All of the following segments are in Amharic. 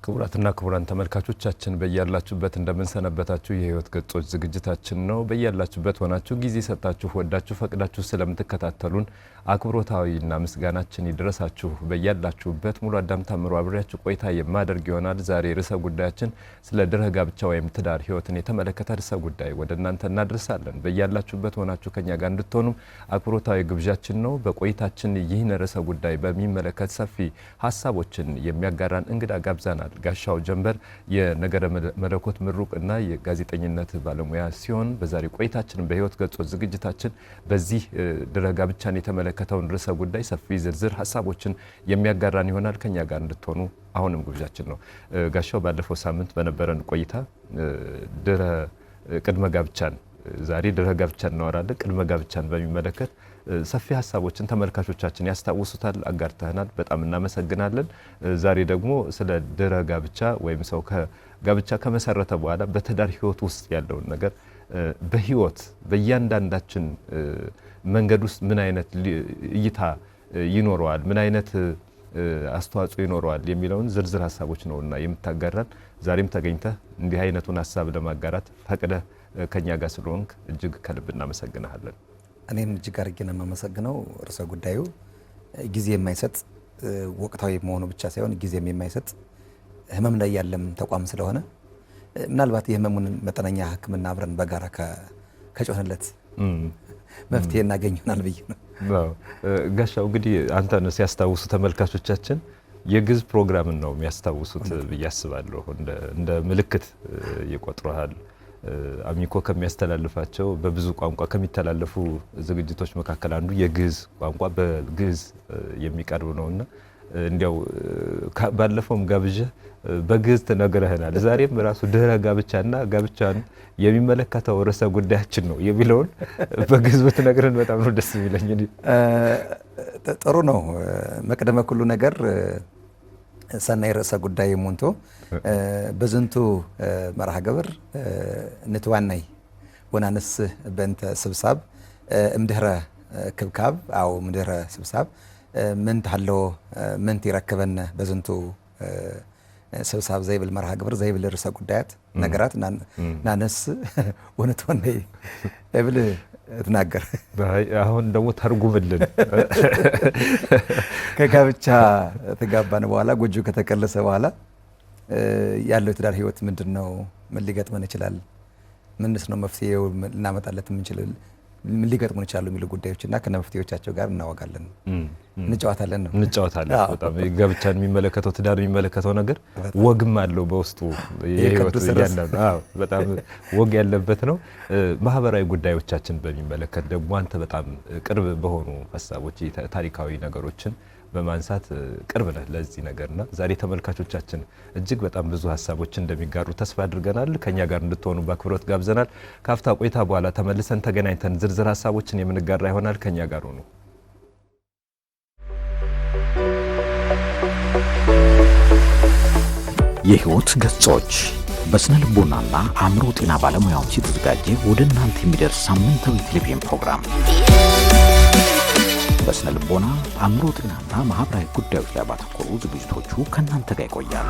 ክቡራትና ክቡራን ተመልካቾቻችን በእያላችሁበት እንደምንሰነበታችሁ የህይወት ገጾች ዝግጅታችን ነው። በእያላችሁበት ሆናችሁ ጊዜ ሰጣችሁ ወዳችሁ ፈቅዳችሁ ስለምትከታተሉን አክብሮታዊና ምስጋናችን ይድረሳችሁ። በእያላችሁበት ሙሉ አዳም ታምሩ አብሬያችሁ ቆይታ የማደርግ ይሆናል። ዛሬ ርዕሰ ጉዳያችን ስለ ድህረ ጋብቻ ወይም ትዳር ህይወትን የተመለከተ ርዕሰ ጉዳይ ወደ እናንተ እናደርሳለን። በእያላችሁበት ሆናችሁ ከኛ ጋር እንድትሆኑ አክብሮታዊ ግብዣችን ነው። በቆይታችን ይህን ርዕሰ ጉዳይ በሚመለከት ሰፊ ሀሳቦችን የሚያጋራን እንግዳ ጋብዛናል። ጋሻው ጀንበር የነገረ መለኮት ምሩቅና የጋዜጠኝነት ባለሙያ ሲሆን በዛሬ ቆይታችን በህይወት ገጾች ዝግጅታችን በዚህ ድህረ ጋብቻን የተመለከተውን ርዕሰ ጉዳይ ሰፊ ዝርዝር ሀሳቦችን የሚያጋራን ይሆናል። ከኛ ጋር እንድትሆኑ አሁንም ግብዣችን ነው። ጋሻው ባለፈው ሳምንት በነበረን ቆይታ ቅድመ ጋብቻን ዛሬ ድህረ ጋብቻን እናወራለን። ቅድመ ጋብቻን በሚመለከት ሰፊ ሀሳቦችን ተመልካቾቻችን ያስታውሱታል፣ አጋርተናል። በጣም እናመሰግናለን። ዛሬ ደግሞ ስለ ድህረ ጋብቻ ወይም ሰው ጋብቻ ከመሰረተ በኋላ በትዳር ህይወት ውስጥ ያለውን ነገር በህይወት በእያንዳንዳችን መንገድ ውስጥ ምን አይነት እይታ ይኖረዋል፣ ምን አይነት አስተዋጽኦ ይኖረዋል የሚለውን ዝርዝር ሀሳቦች ነውና የምታጋራን። ዛሬም ተገኝተህ እንዲህ አይነቱን ሀሳብ ለማጋራት ፈቅደህ ከኛ ጋር ስለሆንክ እጅግ ከልብ እናመሰግናለን። እኔም እጅግ አድርጌ ነው የማመሰግነው። ርዕሰ ጉዳዩ ጊዜ የማይሰጥ ወቅታዊ መሆኑ ብቻ ሳይሆን ጊዜም የማይሰጥ ህመም ላይ ያለም ተቋም ስለሆነ ምናልባት የህመሙን መጠነኛ ሕክምና አብረን በጋራ ከጮህንለት መፍትሄ እናገኝ ይሆናል ብዬ ነው። ጋሻው እንግዲህ አንተን ሲያስታውሱ ተመልካቾቻችን የግዕዝ ፕሮግራምን ነው የሚያስታውሱት ብዬ አስባለሁ። እንደ ምልክት ይቆጥሩሃል። አሚኮ ከሚያስተላልፋቸው በብዙ ቋንቋ ከሚተላለፉ ዝግጅቶች መካከል አንዱ የግዕዝ ቋንቋ በግዕዝ የሚቀርብ ነውና እንዲያው ባለፈውም ጋብዣ በግዕዝ ተነግረህናል። ዛሬም ራሱ ድህረ ጋብቻና ጋብቻን የሚመለከተው ርዕሰ ጉዳያችን ነው የሚለውን በግዕዝ ብትነግረን በጣም ነው ደስ የሚለኝ። ጥሩ ነው። መቅደመ ኩሉ ነገር ሰናይ ርዕሰ ጉዳይ ሞንቶ በዝንቱ መርሃ ግብር ንትዋናይ ወናንስ በእንተ ስብሳብ እምድህረ ክብካብ አው እምድህረ ስብሳብ ምን ታለው ምን ይረከበነ በዝንቱ ስብሳብ ዘይብል መርሃ ግብር ዘይብል ርዕሰ ጉዳያት ነገራት ናነስ ወንትዋናይ እብል ተናገር። አሁን ደግሞ ተርጉምልን። ከጋብቻ ተጋባን በኋላ ጎጆ ከተቀለሰ በኋላ ያለው የትዳር ህይወት ምንድነው? ምን ሊገጥመን ይችላል? ምንስ ነው መፍትሄው ልናመጣለት የምንችለው? ምን ሊገጥሙን ይችላሉ የሚሉ ጉዳዮችና ከነመፍትሄዎቻቸው ጋር እናወጋለን፣ እንጫወታለን። በጣም ጋብቻን የሚመለከተው ትዳር የሚመለከተው ነገር ወግም አለው በውስጡ የህይወት ያንዳንዱ በጣም ወግ ያለበት ነው። ማህበራዊ ጉዳዮቻችን በሚመለከት ደግሞ አንተ በጣም ቅርብ በሆኑ ሀሳቦች ታሪካዊ ነገሮችን በማንሳት ቅርብ ነህ ለዚህ ነገርና ዛሬ ተመልካቾቻችን እጅግ በጣም ብዙ ሀሳቦችን እንደሚጋሩ ተስፋ አድርገናል። ከኛ ጋር እንድትሆኑ በአክብሮት ጋብዘናል። ካፍታ ቆይታ በኋላ ተመልሰን ተገናኝተን ዝርዝር ሀሳቦችን የምንጋራ ይሆናል። ከኛ ጋር ሆኑ። የህይወት ገጾች በስነ ልቦናና አእምሮ ጤና ባለሙያዎች የተዘጋጀ ወደ እናንተ የሚደርስ ሳምንታዊ ቴሌቪዥን ፕሮግራም በስነ ልቦና አእምሮ ጤናና ማህበራዊ ጉዳዮች ላይ ባተኮሩ ዝግጅቶቹ ከእናንተ ጋር ይቆያል።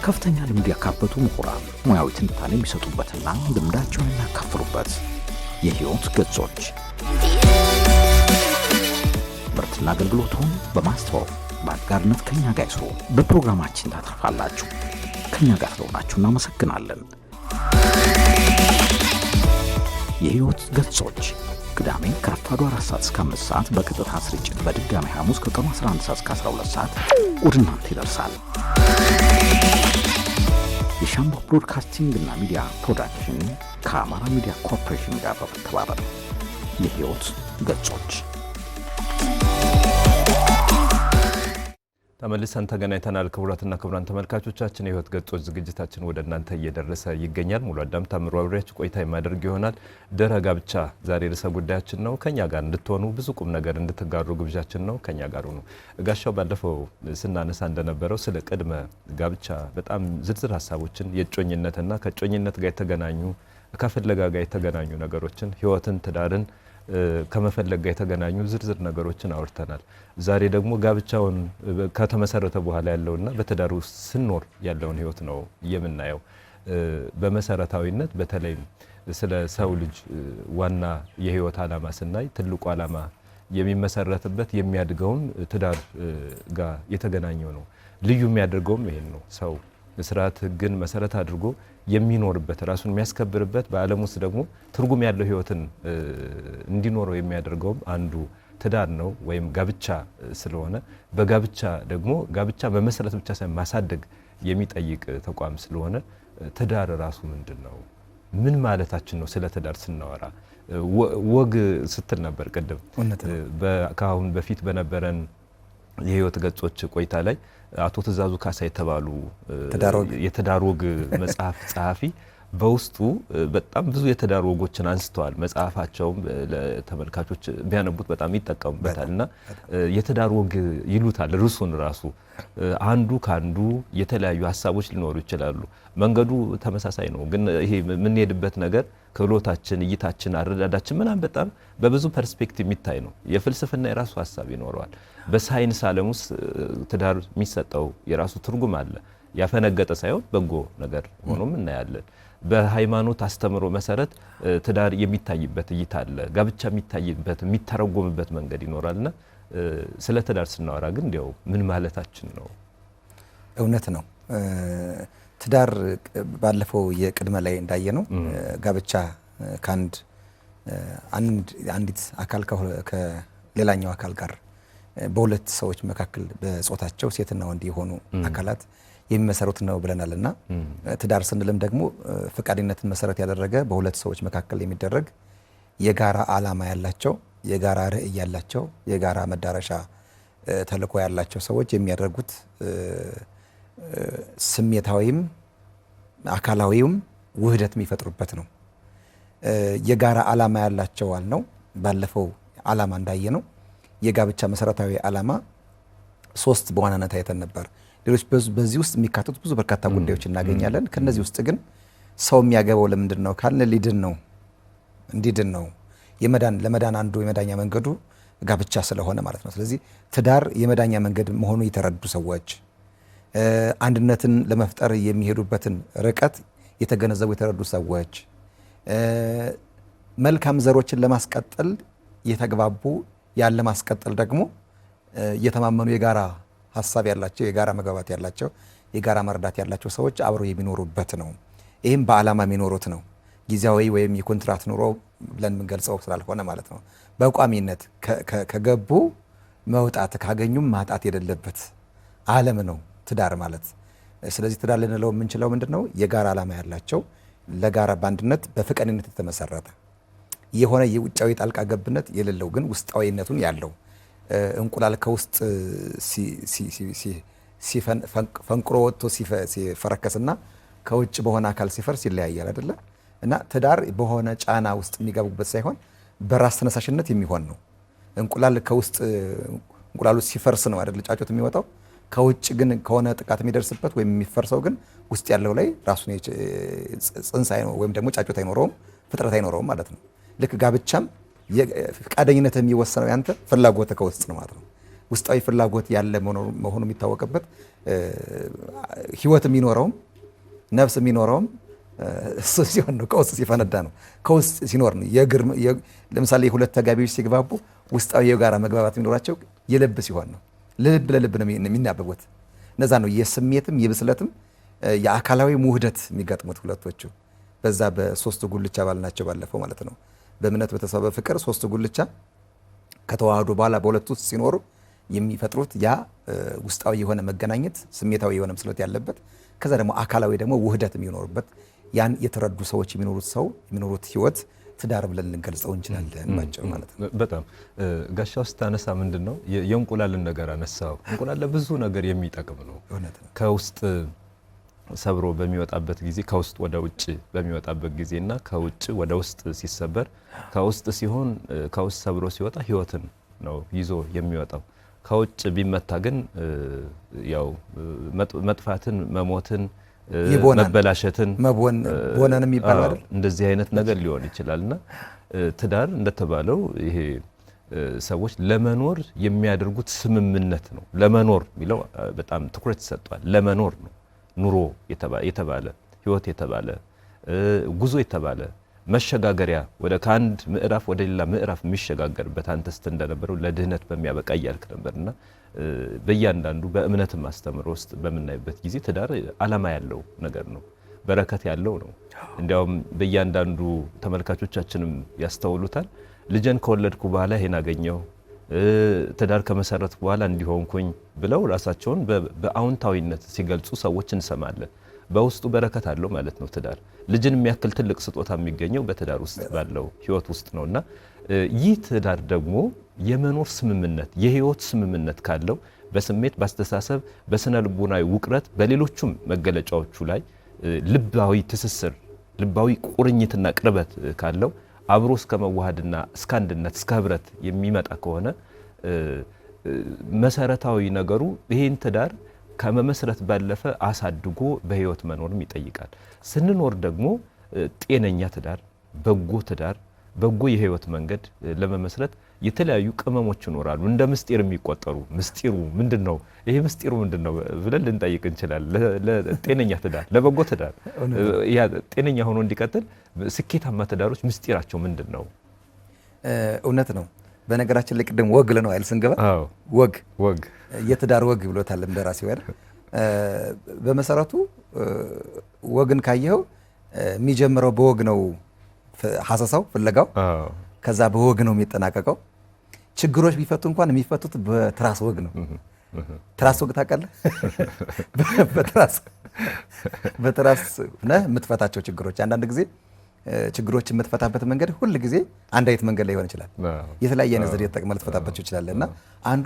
ከፍተኛ ልምድ ያካበቱ ምሁራን ሙያዊ ትንታኔ የሚሰጡበትና ልምዳቸውን የሚያካፍሉበት የህይወት ገጾች ምርትና አገልግሎቱን በማስተዋወቅ በአጋርነት ከኛ ጋር ይስሩ። በፕሮግራማችን ታተርፋላችሁ። ከኛ ጋር ስለሆናችሁ እናመሰግናለን። የህይወት ገጾች ቅዳሜ ከረፋዱ 4 ሰዓት እስከ 5 ሰዓት በቀጥታ ስርጭት፣ በድጋሚ ሐሙስ ከቀኑ 11 ሰዓት እስከ 12 ሰዓት ወደ እናንተ ይደርሳል። የሻምቦ ብሮድካስቲንግ እና ሚዲያ ፕሮዳክሽን ከአማራ ሚዲያ ኮርፖሬሽን ጋር በመተባበር የህይወት ገጾች ተመልሰን ተገናኝተናል። ክቡራትና ክቡራን ተመልካቾቻችን የህይወት ገጾች ዝግጅታችን ወደ እናንተ እየደረሰ ይገኛል። ሙሉ አዳም ታምሩ አብሬያችሁ ቆይታ የማደርግ ይሆናል። ድህረ ጋብቻ ዛሬ ርዕሰ ጉዳያችን ነው። ከኛ ጋር እንድትሆኑ ብዙ ቁም ነገር እንድትጋሩ ግብዣችን ነው። ከኛ ጋር ሁኑ። ጋሻው ባለፈው ስናነሳ እንደነበረው ስለ ቅድመ ጋብቻ በጣም ዝርዝር ሀሳቦችን የእጮኝነትና ከእጮኝነት ጋር የተገናኙ ከፍለጋ ጋር የተገናኙ ነገሮችን ህይወትን፣ ትዳርን ከመፈለግ ጋር የተገናኙ ዝርዝር ነገሮችን አውርተናል። ዛሬ ደግሞ ጋብቻውን ከተመሰረተ በኋላ ያለውና በትዳር ውስጥ ስንኖር ያለውን ህይወት ነው የምናየው። በመሰረታዊነት በተለይም ስለ ሰው ልጅ ዋና የህይወት ዓላማ ስናይ ትልቁ ዓላማ የሚመሰረትበት የሚያድገውን ትዳር ጋር የተገናኘው ነው። ልዩ የሚያደርገውም ይሄን ነው። ሰው ስርዓት ህግን መሰረት አድርጎ የሚኖርበት ራሱን የሚያስከብርበት በዓለም ውስጥ ደግሞ ትርጉም ያለው ህይወትን እንዲኖረው የሚያደርገውም አንዱ ትዳር ነው ወይም ጋብቻ ስለሆነ በጋብቻ ደግሞ ጋብቻ መመስረት ብቻ ሳይሆን ማሳደግ የሚጠይቅ ተቋም ስለሆነ ትዳር ራሱ ምንድን ነው? ምን ማለታችን ነው? ስለ ትዳር ስናወራ ወግ ስትል ነበር ቅድም። ከአሁን በፊት በነበረን የህይወት ገጾች ቆይታ ላይ አቶ ትእዛዙ ካሳ የተባሉ የትዳር ወግ መጽሐፍ ጸሐፊ በውስጡ በጣም ብዙ የትዳር ወጎችን አንስተዋል። መጽሐፋቸውም ለተመልካቾች ቢያነቡት በጣም ይጠቀሙበታል እና የትዳር ወግ ይሉታል ርዕሱን ራሱ። አንዱ ካንዱ የተለያዩ ሀሳቦች ሊኖሩ ይችላሉ። መንገዱ ተመሳሳይ ነው፣ ግን ይሄ የምንሄድበት ነገር ክህሎታችን፣ እይታችን፣ አረዳዳችን ምናምን በጣም በብዙ ፐርስፔክቲቭ የሚታይ ነው። የፍልስፍና የራሱ ሀሳብ ይኖረዋል። በሳይንስ ዓለም ውስጥ ትዳር የሚሰጠው የራሱ ትርጉም አለ። ያፈነገጠ ሳይሆን በጎ ነገር ሆኖም እናያለን። በሃይማኖት አስተምሮ መሰረት ትዳር የሚታይበት እይታ አለ። ጋብቻ የሚታይበት የሚተረጎምበት መንገድ ይኖራልና ስለ ትዳር ስናወራ ግን እንዲያው ምን ማለታችን ነው? እውነት ነው። ትዳር ባለፈው የቅድመ ላይ እንዳየነው ጋብቻ አንዲት አካል ከሌላኛው አካል ጋር በሁለት ሰዎች መካከል በጾታቸው ሴትና ወንድ የሆኑ አካላት የሚመሰሩት ነው ብለናል እና ትዳር ስንልም ደግሞ ፈቃደኝነትን መሰረት ያደረገ በሁለት ሰዎች መካከል የሚደረግ የጋራ ዓላማ ያላቸው፣ የጋራ ርዕይ ያላቸው፣ የጋራ መዳረሻ ተልዕኮ ያላቸው ሰዎች የሚያደርጉት ስሜታዊም አካላዊም ውህደት የሚፈጥሩበት ነው። የጋራ ዓላማ ያላቸው አልነው። ባለፈው ዓላማ እንዳየነው የጋብቻ መሰረታዊ ዓላማ 3 በዋናነት አይተን ነበር። ሌሎች በዚህ ውስጥ የሚካተቱ ብዙ በርካታ ጉዳዮች እናገኛለን። ከነዚህ ውስጥ ግን ሰው የሚያገባው ለምንድን ነው ካልን ሊድን ነው፣ እንዲድን ነው። ለመዳን አንዱ የመዳኛ መንገዱ ጋብቻ ስለሆነ ማለት ነው። ስለዚህ ትዳር የመዳኛ መንገድ መሆኑ የተረዱ ሰዎች፣ አንድነትን ለመፍጠር የሚሄዱበትን ርቀት የተገነዘቡ የተረዱ ሰዎች፣ መልካም ዘሮችን ለማስቀጠል የተግባቡ ያለ ማስቀጠል ደግሞ የተማመኑ የጋራ ሀሳብ ያላቸው፣ የጋራ መግባባት ያላቸው፣ የጋራ መረዳት ያላቸው ሰዎች አብረው የሚኖሩበት ነው። ይህም በዓላማ የሚኖሩት ነው። ጊዜያዊ ወይም የኮንትራት ኑሮ ብለን የምንገልጸው ስላልሆነ ማለት ነው። በቋሚነት ከገቡ መውጣት ካገኙም ማጣት የሌለበት ዓለም ነው ትዳር ማለት። ስለዚህ ትዳር ልንለው የምንችለው ምንድነው? የጋራ ዓላማ ያላቸው፣ ለጋራ በአንድነት በፍቅረኝነት የተመሰረተ የሆነ የውጫዊ ጣልቃ ገብነት የሌለው ግን ውስጣዊነቱን ያለው እንቁላል ከውስጥ ፈንቅሮ ወጥቶ ሲፈረከስና ከውጭ በሆነ አካል ሲፈርስ ይለያያል አይደለ? እና ትዳር በሆነ ጫና ውስጥ የሚገቡበት ሳይሆን በራስ ተነሳሽነት የሚሆን ነው። እንቁላል ከውስጥ እንቁላሉ ሲፈርስ ነው አይደል ጫጩት የሚወጣው። ከውጭ ግን ከሆነ ጥቃት የሚደርስበት ወይም የሚፈርሰው ግን ውስጥ ያለው ላይ ራሱን ጽንስ ወይም ደግሞ ጫጩት አይኖረውም፣ ፍጥረት አይኖረውም ማለት ነው። ልክ ጋብቻም ፈቃደኝነት የሚወሰነው ያንተ ፍላጎት ከውስጥ ነው ማለት ነው። ውስጣዊ ፍላጎት ያለ መሆኑ የሚታወቅበት ህይወት የሚኖረውም ነፍስ የሚኖረውም እሱ ሲሆን ነው፣ ከውስጥ ሲፈነዳ ነው። ከውስጥ ሲኖር ነው። ለምሳሌ የሁለት ተጋቢዎች ሲግባቡ ውስጣዊ የጋራ መግባባት የሚኖራቸው የልብ ሲሆን ነው። ልብ ለልብ ነው የሚናበቡት። እነዛ ነው የስሜትም የብስለትም የአካላዊ ውህደት የሚገጥሙት ሁለቶቹ። በዛ በ3 ጉልቻ ባልናቸው ባለፈው ማለት ነው። በእምነት በተስፋ በፍቅር 3 ጉልቻ ከተዋህዶ በኋላ በሁለቱ ውስጥ ሲኖሩ የሚፈጥሩት ያ ውስጣዊ የሆነ መገናኘት፣ ስሜታዊ የሆነ ብስለት ያለበት፣ ከዛ ደግሞ አካላዊ ደግሞ ውህደት የሚኖርበት ያን የተረዱ ሰዎች የሚኖሩት ህይወት ትዳር ብለን ልንገልጸው እንችላለን ባጭሩ ማለት ነው። በጣም ጋሻው ስታነሳ ምንድነው የእንቁላልን ነገር አነሳው። እንቁላል ለብዙ ነገር የሚጠቅም ነው። ከውስጥ ሰብሮ በሚወጣበት ጊዜ ከውስጥ ወደ ውጭ በሚወጣበት ጊዜና ከውጭ ወደ ውስጥ ሲሰበር ከውስጥ ሲሆን ከውስጥ ሰብሮ ሲወጣ ህይወትን ነው ይዞ የሚወጣው። ከውጭ ቢመታ ግን ያው መጥፋትን፣ መሞትን፣ መበላሸትን መቦነን የሚባለው አይደል እንደዚህ አይነት ነገር ሊሆን ይችላልና ትዳር እንደተባለው ይሄ ሰዎች ለመኖር የሚያደርጉት ስምምነት ነው። ለመኖር የሚለው በጣም ትኩረት ይሰጣል። ለመኖር ነው። ኑሮ የተባለ ህይወት የተባለ ጉዞ የተባለ መሸጋገሪያ ወደ ከአንድ ምዕራፍ ወደ ሌላ ምዕራፍ የሚሸጋገርበት አንተስት እንደነበረው ለድህነት በሚያበቃ እያልክ ነበርና በእያንዳንዱ በእምነትም አስተምሮ ውስጥ በምናይበት ጊዜ ትዳር ዓላማ ያለው ነገር ነው። በረከት ያለው ነው። እንዲያውም በእያንዳንዱ ተመልካቾቻችንም ያስተውሉታል። ልጅን ከወለድኩ በኋላ ይሄን አገኘው፣ ትዳር ከመሰረትኩ በኋላ እንዲሆንኩኝ ብለው ራሳቸውን በአዎንታዊነት ሲገልጹ ሰዎች እንሰማለን። በውስጡ በረከት አለው ማለት ነው። ትዳር ልጅን የሚያክል ትልቅ ስጦታ የሚገኘው በትዳር ውስጥ ባለው ህይወት ውስጥ ነውና ይህ ትዳር ደግሞ የመኖር ስምምነት የህይወት ስምምነት ካለው በስሜት በአስተሳሰብ በስነ ልቦናዊ ውቅረት በሌሎችም መገለጫዎቹ ላይ ልባዊ ትስስር ልባዊ ቁርኝትና ቅርበት ካለው አብሮ እስከ መዋሃድና እስከ አንድነት እስከ ህብረት የሚመጣ ከሆነ መሰረታዊ ነገሩ ይሄን ትዳር ከመመስረት ባለፈ አሳድጎ በህይወት መኖርም ይጠይቃል። ስንኖር ደግሞ ጤነኛ ትዳር፣ በጎ የህይወት መንገድ ለመመስረት የተለያዩ ቅመሞች ይኖራሉ። እንደ ምስጢር የሚቆጠሩ ምስጢሩ ምንድነው? ይሄ ምስጢሩ ምንድነው ብለን ልንጠይቅ እንችላለን። ለጤነኛ ትዳር፣ ለበጎ ትዳር ያ ጤነኛ ሆኖ እንዲቀጥል ስኬታማ ትዳሮች ምስጢራቸው ምንድነው? እውነት ነው። በነገራችን ላይ ቅድም ወግ ነው አይደል ስንገባ ወግ የትዳር ወግ ብሎታል እንደራሴው አይደል። በመሰረቱ ወግን ካየው የሚጀምረው በወግ ነው ሐሰሳው ፍለጋው ከዛ በወግ ነው የሚጠናቀቀው። ችግሮች ቢፈቱ እንኳን የሚፈቱት በትራስ ወግ ነው። ትራስ ወግ ታውቃለህ? በትራስ ነህ የምትፈታቸው ችግሮች። አንዳንድ ጊዜ ችግሮች የምትፈታበት መንገድ ሁል ጊዜ አንድ አይነት መንገድ ላይ ሊሆን ይችላል። የተለያየ አይነት ዘዴ ተጠቅመህ ልትፈታባቸው ይችላል። እና አንዱ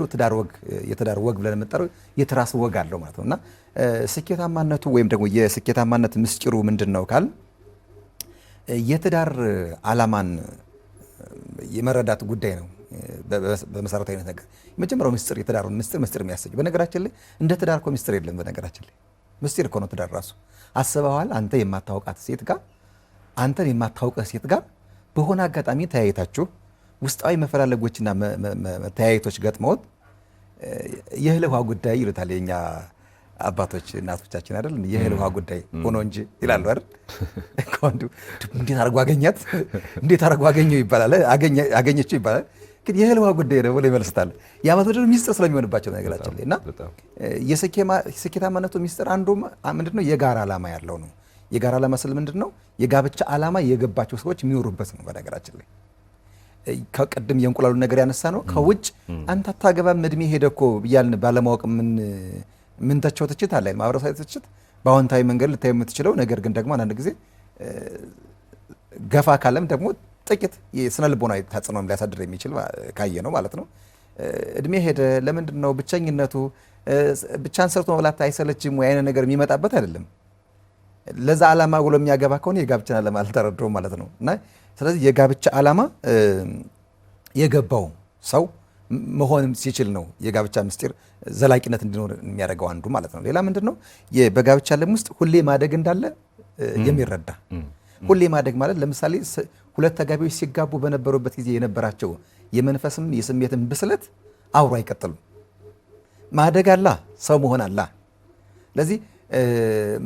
የትዳር ወግ ብለን የምንጠራው የትራስ ወግ አለው ማለት ነው። እና ስኬታማነቱ ወይም ደግሞ የስኬታማነት ምስጢሩ ምንድን ነው ካል የትዳር ዓላማን የመረዳት ጉዳይ ነው። በመሰረታዊነት ነገር የመጀመሪያው ምስጢር የትዳሩን ምስጢር የሚያሰኝ በነገራችን ላይ እንደ ትዳር እኮ ምስጢር የለም። በነገራችን ላይ ምስጢር እኮ ነው ትዳር ራሱ። አስበዋል? አንተ የማታውቃት ሴት ጋር አንተን የማታውቀህ ሴት ጋር በሆነ አጋጣሚ ተያይታችሁ ውስጣዊ መፈላለጎችና ተያይቶች ገጥመውት የእህል ውሃ ጉዳይ ይሉታል የኛ አባቶች እናቶቻችን አይደል? የእህል ውሃ ጉዳይ ሆኖ እንጂ ይላሉ አይደል? እንኳን እንዴት አድርጎ አገኛት እንዴት አድርጎ አገኘው ይባላል፣ አገኘችው ይባላል። ግን የእህል ውሃ ጉዳይ ነው ብሎ ይመልስታል። ያመት ወደ ሚስጥር ስለሚሆንባቸው ነገራችን ላይ እና የስኬታማነቱ ሚስጥር አንዱ ምንድነው? የጋራ ዓላማ ያለው ነው። የጋራ ዓላማ ስል ምንድነው? የጋብቻ ዓላማ የገባቸው ሰዎች የሚኖሩበት ነው። በነገራችን ላይ ከቅድም የእንቁላሉ ነገር ያነሳ ነው። ከውጭ አንተ አታገባም እድሜ ሄደ እኮ ብያልን ባለማወቅ ምን ተቸው ትችት አለ ማህበረሰብ ትችት በአዎንታዊ መንገድ ልታዩ የምትችለው ነገር ግን ደግሞ አንዳንድ ጊዜ ገፋ ካለም ደግሞ ጥቂት የስነ ልቦናዊ ተጽዕኖ ሊያሳድር የሚችል ካየ ነው ማለት ነው። እድሜ ሄደ ለምንድን ነው ብቸኝነቱ ብቻን ሰርቶ መብላት አይሰለችም ወይ አይነት ነገር የሚመጣበት አይደለም። ለዛ ዓላማ ብሎ የሚያገባ ከሆነ የጋብቻን ዓላማ አልተረዳውም ማለት ነው። እና ስለዚህ የጋብቻ ዓላማ የገባው ሰው መሆንም ሲችል ነው የጋብቻ ምስጢር ዘላቂነት እንዲኖር የሚያደርገው አንዱ ማለት ነው። ሌላ ምንድነው? በጋብቻ ዓለም ውስጥ ሁሌ ማደግ እንዳለ የሚረዳ ሁሌ ማደግ ማለት ለምሳሌ ሁለት ተጋቢዎች ሲጋቡ በነበሩበት ጊዜ የነበራቸው የመንፈስም የስሜትም ብስለት አብሮ አይቀጥሉም። ማደግ አላ ሰው መሆን አላ። ለዚህ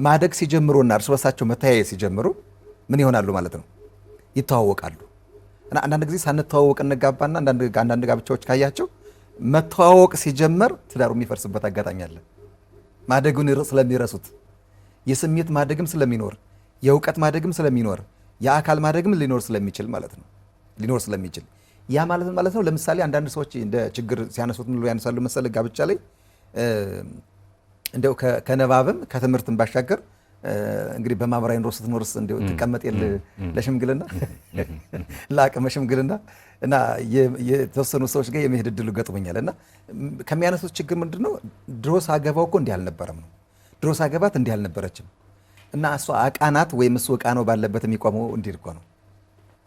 ማደግ ሲጀምሩና እርስ በርሳቸው መተያየት ሲጀምሩ ምን ይሆናሉ ማለት ነው? ይተዋወቃሉ። እና አንዳንድ ጊዜ ሳንተዋወቅ እንጋባና አንዳንድ ጋብቻዎች ካያቸው መተዋወቅ ሲጀመር ትዳሩ የሚፈርስበት አጋጣሚ አለ። ማደጉን ስለሚረሱት የስሜት ማደግም ስለሚኖር የእውቀት ማደግም ስለሚኖር የአካል ማደግም ሊኖር ስለሚችል ማለት ነው። ሊኖር ስለሚችል ያ ማለት ነው። ለምሳሌ አንዳንድ ሰዎች እንደ ችግር ሲያነሱት ምን ያነሳሉ መሰለህ? ጋብቻ ላይ እንደው ከነባብም ከትምህርትም ባሻገር እንግዲህ በማህበራዊ ኑሮ ስትኖርስ እንደው ትቀመጥ የለ ለሽምግልና ለአቅመ ሽምግልና እና የተወሰኑ ሰዎች ጋር የመሄድ እድሉ ገጥሞኛል። እና ከሚያነሱት ችግር ምንድነው? ድሮ ሳገባው እኮ እንዲህ አልነበረም ነው። ድሮ ሳገባት እንዲህ አልነበረችም እና እሷ አቃናት ወይም እሱ እቃ ነው ባለበት የሚቆመው እንዲህ እኮ ነው።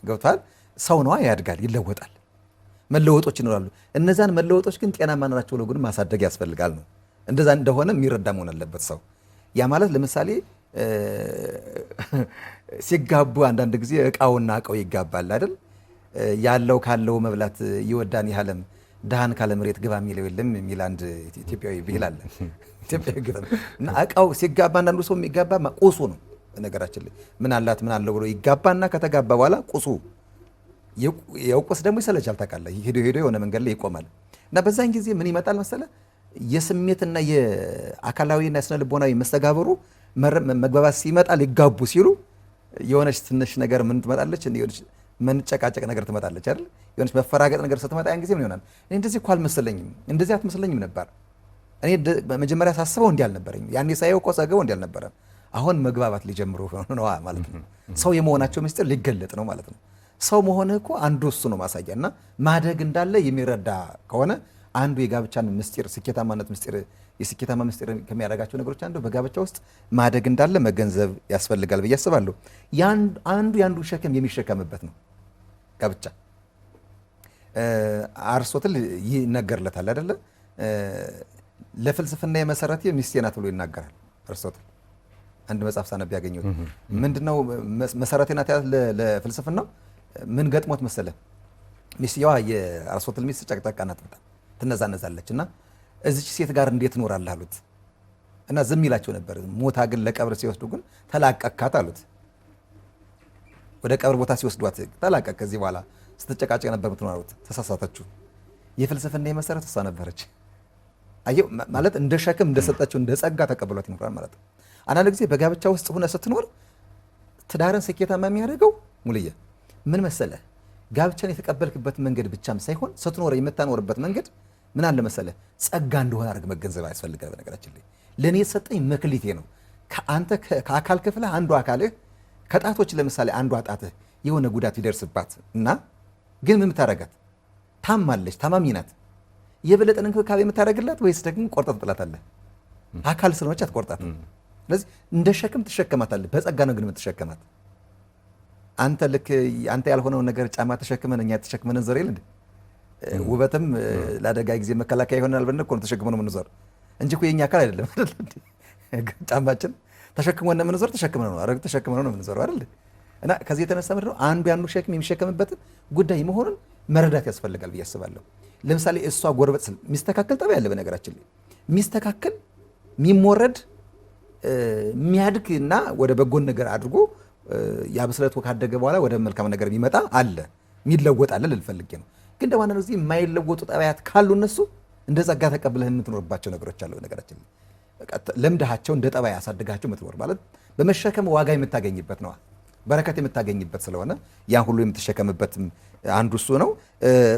ገብቷል? ሰው ነዋ፣ ያድጋል፣ ይለወጣል፣ መለወጦች ይኖራሉ። እነዛን መለወጦች ግን ጤናማ ናቸው ብሎ ግን ማሳደግ ያስፈልጋል ነው። እንደዛ እንደሆነ የሚረዳ መሆን አለበት ሰው። ያ ማለት ለምሳሌ ሲጋቡ አንዳንድ ጊዜ እቃውና እቃው ይጋባል አይደል? ያለው ካለው መብላት ይወዳን ያህልም ድሃን ካለ መሬት ግባ የሚለው የለም የሚል አንድ ኢትዮጵያዊ ብሂል አለ። ኢትዮጵያዊ ግጥም እና እቃው ሲጋባ አንዳንዱ ሰው የሚጋባ ቁሱ ነው። በነገራችን ላይ ምን አላት ምን አለው ብሎ ይጋባና ከተጋባ በኋላ ቁሱ የቁስ ደግሞ ይሰለቻል። ታውቃለህ፣ ሄዶ ሄዶ የሆነ መንገድ ላይ ይቆማል። እና በዛን ጊዜ ምን ይመጣል መሰለ የስሜትና የአካላዊና የስነ ልቦናዊ መስተጋብሩ መግባባት ሲመጣ ሊጋቡ ሲሉ የሆነች ትንሽ ነገር ምን ትመጣለች? የሆነች መንጨቃጨቅ ነገር ትመጣለች አይደል? የሆነች መፈራገጥ ነገር ስትመጣ ያን ጊዜ ምን ይሆናል? እኔ እንደዚህ እኮ አልመሰለኝም፣ እንደዚህ አትመስለኝም ነበር። እኔ መጀመሪያ ሳስበው እንዲህ አልነበረኝ፣ ያኔ ሳየው እኮ ሰገው እንዲህ አልነበረም። አሁን መግባባት ሊጀምሩ ነው ማለት ነው። ሰው የመሆናቸው ምስጢር ሊገለጥ ነው ማለት ነው። ሰው መሆንህ እኮ አንዱ እሱ ነው ማሳያ። እና ማደግ እንዳለ የሚረዳ ከሆነ አንዱ የጋብቻን ምስጢር ስኬታማነት ምስጢር የስኬታማ ምስጢር ከሚያደርጋቸው ነገሮች አንዱ በጋብቻ ውስጥ ማደግ እንዳለ መገንዘብ ያስፈልጋል ብዬ አስባለሁ። አንዱ የአንዱ ሸክም የሚሸከምበት ነው ጋብቻ። አርስቶትል ይነገርለታል አይደለ? ለፍልስፍና የመሰረቴ ሚስቴ ናት ብሎ ይናገራል አርስቶትል። አንድ መጽሐፍ ሳነብ ያገኘሁት ምንድነው መሰረቴ ናት ለፍልስፍናው ምን ገጥሞት መሰለ? ሚስትየዋ የአርስቶትል ሚስት ጨቅጫቃ ናት፣ በጣም ትነዛነዛለች። እና እዚች ሴት ጋር እንዴት እኖራለህ አሉት። እና ዝም ይላቸው ነበር። ሞታ ግን ለቀብር ሲወስዱ ግን ተላቀካት አሉት። ወደ ቀብር ቦታ ሲወስዷት ተላቀቅ፣ ከዚህ በኋላ ስትጨቃጨቅ ነበር የምትኖሩት። ተሳሳታችሁ። የፍልስፍና የመሰረት እሷ ነበረች። አየው ማለት እንደ ሸክም እንደሰጠችው እንደ ጸጋ ተቀብሏት ይኖራል ማለት ነው። አንዳንድ ጊዜ በጋብቻ ውስጥ ሆነ ስትኖር ትዳርን ስኬታማ የሚያደርገው ሙልየ ምን መሰለ? ጋብቻን የተቀበልክበት መንገድ ብቻም ሳይሆን ስትኖር የምታኖርበት መንገድ ምን አለ መሰለ? ጸጋ እንደሆነ አድርግ መገንዘብ ያስፈልጋል። በነገራችን ላይ ለእኔ የሰጠኝ መክሊቴ ነው። ከአንተ ከአካል ክፍልህ አንዱ አካልህ ከጣቶች ለምሳሌ አንዷ ጣትህ የሆነ ጉዳት ይደርስባት እና ግን ምን የምታደርጋት ታማለች፣ ታማሚ ናት። የበለጠ እንክብካቤ የምታደርግላት ወይስ ደግሞ ቆርጠህ ትጥላታለህ? አካል ስለሆነች አትቆርጣትም። ስለዚህ እንደ ሸክም ትሸከማታለህ። በጸጋ ነው ግን የምትሸከማት። አንተ ልክ አንተ ያልሆነውን ነገር ጫማ ተሸክመን እኛ ተሸክመን እንዞር የለ እንዴ? ውበትም ለአደጋ ጊዜ መከላከያ ይሆናል ብለን እኮ ነው ተሸክመን የምንዞር እንጂ እኮ የኛ አካል አይደለም አይደል? ጫማችን ተሸክመን ነው የምንዞር፣ ተሸክመን ነው አረግ ተሸክመን ነው የምንዞር አይደል? እና ከዚህ የተነሳ ምንድነው አንዱ ያንዱ ሸክም የሚሸከምበትን ጉዳይ መሆኑን መረዳት ያስፈልጋል ብዬ አስባለሁ። ለምሳሌ እሷ ጎረበጥ ስል ሚስተካከል ጠባይ ያለ በነገራችን ላይ ሚስተካከል የሚሞረድ የሚያድግ እና ወደ በጎን ነገር አድርጎ ያ ብስለቱ ካደገ በኋላ ወደ መልካም ነገር የሚመጣ አለ፣ የሚለወጥ አለ ልል ፈልጌ ነው። ግን ደግሞ አንዳንድ ጊዜ የማይለወጡ ጠባያት ካሉ እነሱ እንደ ጸጋ ተቀብለህ የምትኖርባቸው ነገሮች አሉ። በነገራችን ላይ ለምደሃቸው እንደ ጠባይ አሳድጋቸው የምትኖር ማለት በመሸከም ዋጋ የምታገኝበት ነዋ፣ በረከት የምታገኝበት ስለሆነ ያን ሁሉ የምትሸከምበት አንዱ እሱ ነው።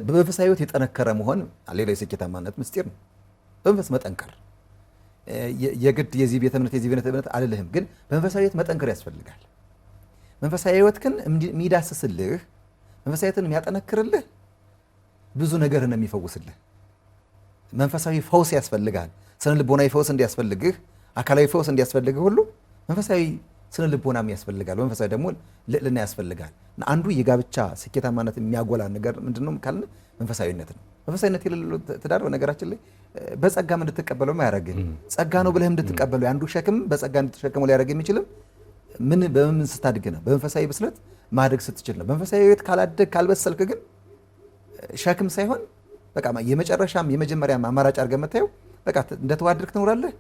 በመንፈሳዊ ሕይወት የጠነከረ መሆን ሌላ የስኬታማነት ምስጢር ነው። በመንፈስ መጠንከር የግድ የዚህ ቤተ እምነት የዚህ ቤተ እምነት አልልህም፣ ግን በመንፈሳዊ ሕይወት መጠንከር ያስፈልጋል። መንፈሳዊ ሕይወት ግን የሚዳስስልህ መንፈሳዊ ሕይወትን የሚያጠነክርልህ ብዙ ነገርን የሚፈውስልህ መንፈሳዊ ፈውስ ያስፈልጋል። ስነ ልቦናዊ ፈውስ እንዲያስፈልግህ፣ አካላዊ ፈውስ እንዲያስፈልግህ ሁሉ መንፈሳዊ ስነ ልቦናም ያስፈልጋል። መንፈሳዊ ደግሞ ልዕልና ያስፈልጋል። አንዱ የጋብቻ ስኬታማነት የሚያጎላ ነገር ምንድነው ካልን መንፈሳዊነት ነው። መንፈሳዊነት የሌለው ትዳር በነገራችን ላይ በጸጋም እንድትቀበለው አያደርግም። ጸጋ ነው ብለህ እንድትቀበለው አንዱ ሸክም በጸጋ እንድትሸከመው ሊያደርግ የሚችልም በምን ስታድግ ነው? በመንፈሳዊ ብስለት ማደግ ስትችል ነው። በመንፈሳዊ ሕይወት ካላደግ ካልበሰልክ ግን ሸክም ሳይሆን በቃ የመጨረሻም የመጀመሪያም አማራጭ አድርገህ የምታየው በቃ እንደተዋደድክ ትኖራለህ፣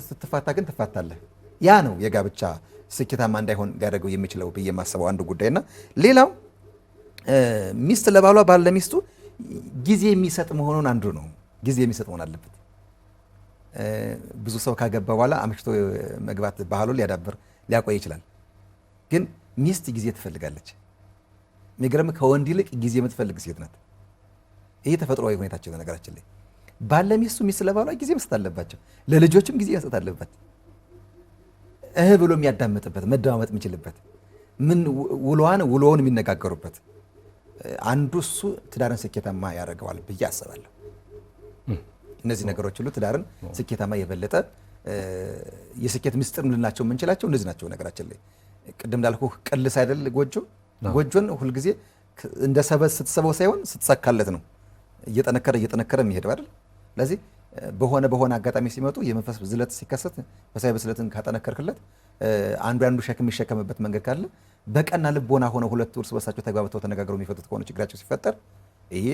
ስትፋታ ግን ትፋታለህ። ያ ነው የጋብቻ ስኬታማ እንዳይሆን ሊያደርገው የሚችለው ብዬ የማስበው አንዱ ጉዳይና ሌላው ሚስት ለባሏ ባል ለሚስቱ ጊዜ የሚሰጥ መሆኑን አንዱ ነው። ጊዜ የሚሰጥ መሆን አለበት። ብዙ ሰው ካገባ በኋላ አምሽቶ መግባት ባህሉን ሊያቆይ ይችላል። ግን ሚስት ጊዜ ትፈልጋለች። የሚገርም ከወንድ ይልቅ ጊዜ የምትፈልግ ሴት ናት። ይህ ተፈጥሯዊ ሁኔታቸው በነገራችን ላይ ባል ለሚስቱ ሚስት ለባሏ ጊዜ መስጠት አለባቸው። ለልጆችም ጊዜ መስጠት አለባት። ብሎ የሚያዳምጥበት መደማመጥ የሚችልበት ምን ውሎውን የሚነጋገሩበት አንዱ እሱ ትዳርን ስኬታማ ያደርገዋል ብዬ አስባለሁ። እነዚህ ነገሮች ሁሉ ትዳርን ስኬታማ የበለጠ የስኬት ምስጢር ልናቸው የምንችላቸው እነዚህ ናቸው። ነገራችን ላይ ቅድም እንዳልኩ ቅልስ አይደል ጎጆን ሁልጊዜ እንደ ሰበዝ ስትሰበው ሳይሆን ስትሰካለት ነው እየጠነከረ የሚሄደው አይደል። ስለዚህ በሆነ አጋጣሚ ሲመጡ የመንፈስ ዝለት ሲከሰት በሳይ ብስለትን ካጠነከርክለት አንዱ ሸክም የሚሸከምበት መንገድ ካለ በቀና ልቦና ሆነ ሁለቱ እርስ በርሳቸው ተግባብተው ተነጋግረው የሚፈቱት ከሆነ ችግራቸው ሲፈጠር ይሄ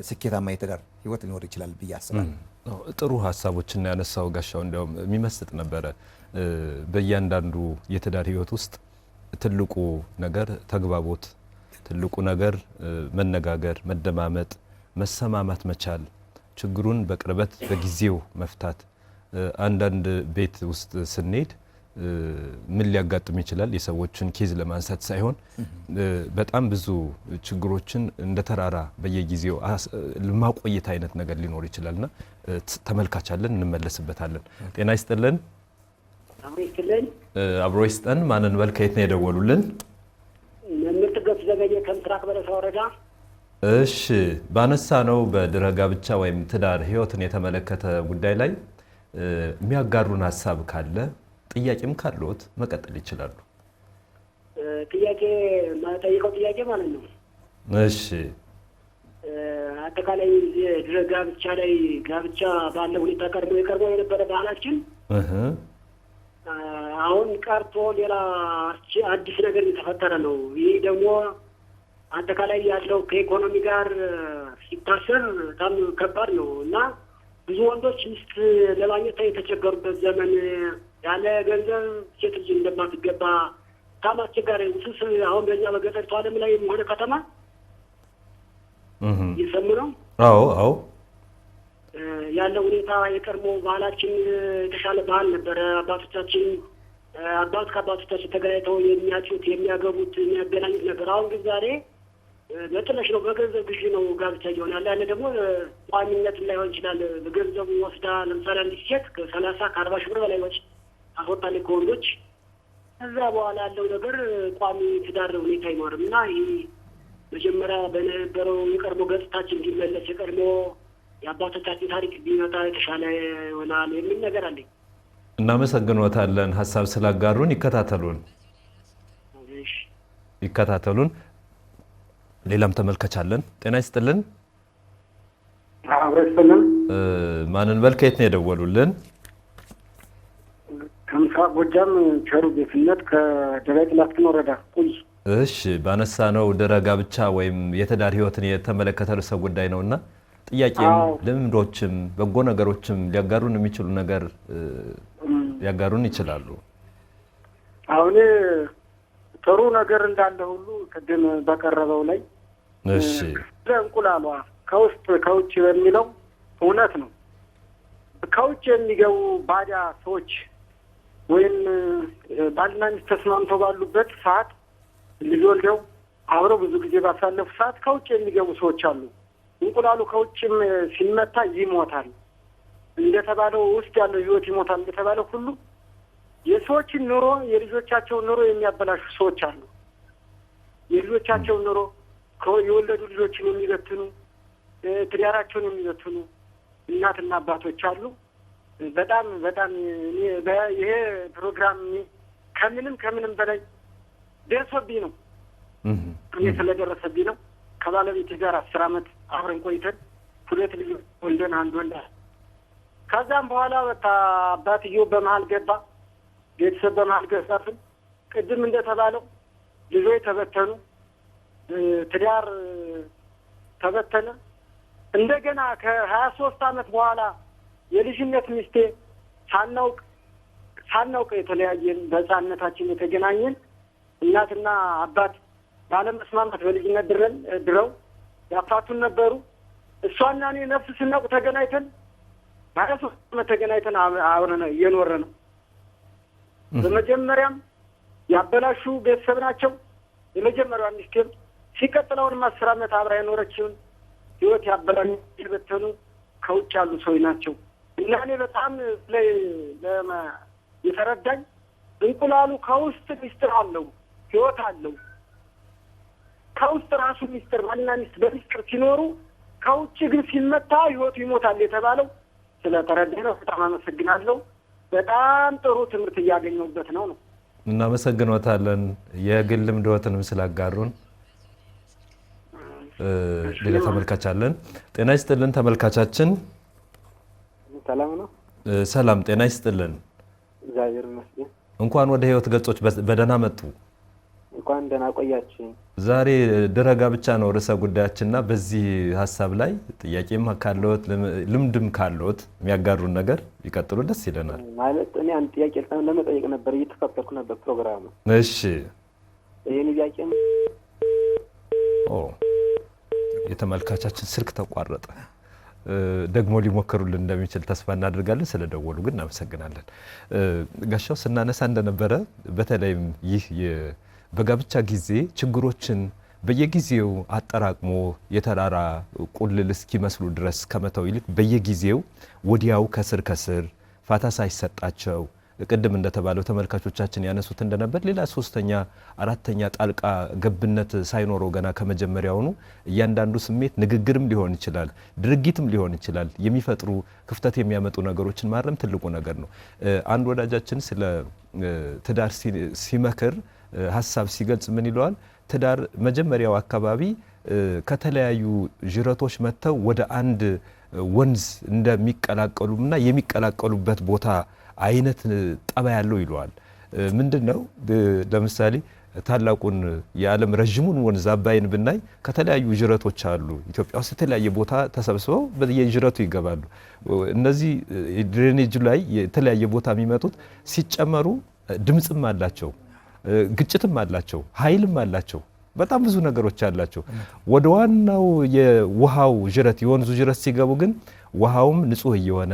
ስኬታማ የትዳር ህይወት ሊኖር ይችላል ብዬ አስባለሁ። ጥሩ ሀሳቦችን ያነሳው ጋሻው እንዲያውም የሚመስጥ ነበረ። በእያንዳንዱ የትዳር ህይወት ውስጥ ትልቁ ነገር ተግባቦት፣ ትልቁ ነገር መነጋገር፣ መደማመጥ፣ መሰማማት መቻል፣ ችግሩን በቅርበት በጊዜው መፍታት። አንዳንድ ቤት ውስጥ ስንሄድ ምን ሊያጋጥም ይችላል? የሰዎችን ኬዝ ለማንሳት ሳይሆን በጣም ብዙ ችግሮችን እንደ ተራራ በየጊዜው ማቆየት አይነት ነገር ሊኖር ይችላልና ተመልካቻለን፣ እንመለስበታለን። ጤና ይስጥልን። አብሮ ይስጠን። ማንን በል? ከየት ነው የደወሉልን? ምርጥገት ዘገየ ከምስራቅ በለሳ ወረዳ። እሺ፣ ባነሳ ነው በድህረ ጋብቻ ወይም ትዳር ህይወትን የተመለከተ ጉዳይ ላይ የሚያጋሩን ሀሳብ ካለ ጥያቄም ካለዎት መቀጠል ይችላሉ። ጠይቀው ጥያቄ ማለት ነው። እሺ፣ አጠቃላይ ድህረ ጋብቻ ላይ ጋብቻ ባለ ሁኔታ ቀድሞ የነበረ ባህላችን አሁን ቀርቶ ሌላ አዲስ ነገር እየተፈጠረ ነው። ይህ ደግሞ አጠቃላይ ያለው ከኢኮኖሚ ጋር ሲታሰብ በጣም ከባድ ነው እና ብዙ ወንዶች ሚስት ለማግኘት የተቸገሩበት ዘመን፣ ያለ ገንዘብ ሴት ልጅ እንደማትገባ በጣም አስቸጋሪ ውስብስብ። አሁን በእኛ በገጠሪቱ ዓለም ላይ ሆነ ከተማ እየሰሙ ነው። አዎ ያለው ሁኔታ የቀድሞ ባህላችን የተሻለ ባህል ነበረ። አባቶቻችን አባት ከአባቶቻችን ተገናኝተው የሚያጩት የሚያገቡት የሚያገናኙት ነበር። አሁን ግን ዛሬ በጥለሽ ነው፣ በገንዘብ ግዢ ነው ጋብቻ እየሆነ ያለ። ያለ ደግሞ ቋሚነት ላይሆን ይችላል። በገንዘቡ ወስዳ ለምሳሌ አንዲት ሴት ከ30 ከ40 ሺህ ብር በላይ ወጪ አስወጣለች ከወንዶች። ከዛ በኋላ ያለው ነገር ቋሚ ትዳር ሁኔታ አይኖርም እና ይህ መጀመሪያ በነበረው የቀድሞ ገጽታችን እንዲመለስ የቀድሞ የአባቶቻችን ታሪክ ቢመጣ የተሻለ ይሆናል የሚል ነገር አለኝ። እናመሰግኖታለን ሀሳብ ስላጋሩን። ይከታተሉን። ሌላም ተመልከቻለን። ጤና ይስጥልን። ማንን በል? ከየት ነው የደወሉልን? ከምስራቅ ጎጃም ቸሩ ጌትነት ከደባይ ጥላትን ወረዳ ቁይ። እሺ፣ ባነሳ ነው ድህረ ጋብቻ ወይም የትዳር ህይወትን የተመለከተ ርዕሰ ጉዳይ ነውና ጥያቄም ልምዶችም በጎ ነገሮችም ሊያጋሩን የሚችሉ ነገር ሊያጋሩን ይችላሉ። አሁን ጥሩ ነገር እንዳለ ሁሉ ቅድም በቀረበው ላይ እሺ፣ እንቁላሏ ከውስጥ ከውጭ በሚለው እውነት ነው። ከውጭ የሚገቡ ባዳ ሰዎች ወይም ባልና ሚስት ተስማምተው ባሉበት ሰዓት ልጅ ወልደው አብረው ብዙ ጊዜ ባሳለፉ ሰዓት ከውጭ የሚገቡ ሰዎች አሉ። እንቁላሉ ከውጭም ሲመታ ይሞታል እንደተባለው ውስጥ ያለው ህይወት ይሞታል እንደተባለው ሁሉ የሰዎችን ኑሮ የልጆቻቸውን ኑሮ የሚያበላሹ ሰዎች አሉ። የልጆቻቸውን ኑሮ የወለዱ ልጆችን የሚበትኑ ትዳራቸውን የሚበትኑ እናትና አባቶች አሉ። በጣም ይሄ ፕሮግራም ከምንም በላይ ደርሶብኝ ነው። እኔ ስለደረሰብኝ ነው። ከባለቤቴ ጋር 10 ዓመት አብረን ቆይተን 2 ልጆች ወልደን አንድ ወንድ። ከዛም በኋላ አባትየው በመሀል ገባ፣ ቤተሰብ በመሀል ገባብን። ቅድም እንደተባለው ልጆች ተበተኑ፣ ትዳር ተበተነ። እንደገና ከ23 ዓመት በኋላ የልጅነት ሚስቴ ሳናውቅ የተለያየን፣ በሕፃንነታችን የተገናኘን እናትና አባት ባለመስማማት በልጅነት ድረው ያፋቱን ነበሩ። እሷና እኔ ነፍስ ስናውቅ ተገናኝተን 23 ዓመት ተገናኝተን አብረን እየኖረ ነው። በመጀመሪያም ያበላሹ ቤተሰብ ናቸው። የመጀመሪያዋ ሚስቴም ሲቀጥለውንም 10 ዓመት አብራ የኖረችውን ህይወት ያበላሹ የበተኑ ከውጭ ያሉ ሰዎች ናቸው እና እኔ በጣም የተረዳኝ እንቁላሉ ከውስጥ ሚስጥር አለው፣ ህይወት አለው። ከውስጥ ራሱ ሚስጥር ባልና ሚስት በሚስጥር ሲኖሩ ከውጭ ግን ሲመታ ህይወቱ ይሞታል የተባለው ስለተረዳኝ ነው። በጣም አመሰግናለሁ። በጣም ጥሩ ትምህርት እያገኘሁበት ነው። እናመሰግኖታለን የግል ልምዶትንም ስላጋሩን። ሌላ ተመልካች አለን። ጤና ይስጥልን ተመልካቻችን። ሰላም ነው? ሰላም ጤና ይስጥልን። እግዚአብሔር ይመስገን። እንኳን ወደ ህይወት ገጾች በደህና መጡ። እንኳን ደህና ቆያችሁ። ዛሬ ድህረ ጋብቻ ነው ርዕሰ ጉዳያችንና በዚህ ሀሳብ ላይ ጥያቄም ካለዎት ልምድም ካለዎት የሚያጋሩን ነገር ይቀጥሉ፣ ደስ ይለናል። ማለት እኔ አንድ ጥያቄ ለመጠየቅ ነበር፣ እየተከታተልኩ ነበር ፕሮግራሙ። እሺ ይሄን ጥያቄ የተመልካቻችን ስልክ ተቋረጠ። ደግሞ ሊሞክሩልን እንደሚችል ተስፋ እናደርጋለን። ስለደወሉ ግን እናመሰግናለን። ጋሻው ስናነሳ እንደነበረ በተለይም ይህ በጋብቻ ጊዜ ችግሮችን በየጊዜው አጠራቅሞ የተራራ ቁልል እስኪመስሉ ድረስ ከመተው ይልቅ በየጊዜው ወዲያው ከስር ፋታ ሳይሰጣቸው ቅድም እንደተባለው ተመልካቾቻችን ያነሱት እንደነበር ሌላ ሶስተኛ አራተኛ ጣልቃ ገብነት ሳይኖረው ገና ከመጀመሪያውኑ እያንዳንዱ ስሜት ንግግርም ሊሆን ይችላል፣ ድርጊትም ሊሆን ይችላል የሚፈጥሩ ክፍተት የሚያመጡ ነገሮችን ማረም ትልቁ ነገር ነው። አንድ ወዳጃችን ስለ ትዳር ሲመክር ሀሳብ ሲገልጽ ምን ይለዋል? ትዳር መጀመሪያው አካባቢ ከተለያዩ ጅረቶች መጥተው ወደ አንድ ወንዝ እንደሚቀላቀሉና የሚቀላቀሉበት ቦታ አይነት ጠባ ያለው ይለዋል። ምንድነው? ለምሳሌ ታላቁን የዓለም ረጅሙን ወንዝ አባይን ብናይ ከተለያዩ ጅረቶች አሉ። ኢትዮጵያ ውስጥ የተለያየ ቦታ ተሰብስበው በየጅረቱ ይገባሉ። እነዚህ ድሬኔጅ ላይ የተለያየ ቦታ የሚመጡት ሲጨመሩ ድምጽም አላቸው፣ ግጭትም አላቸው፣ ኃይልም አላቸው፣ በጣም ብዙ ነገሮች አላቸው። ወደ ዋናው የውሃው ጅረት የወንዙ ጅረት ሲገቡ ግን ውሃውም ንጹህ እየሆነ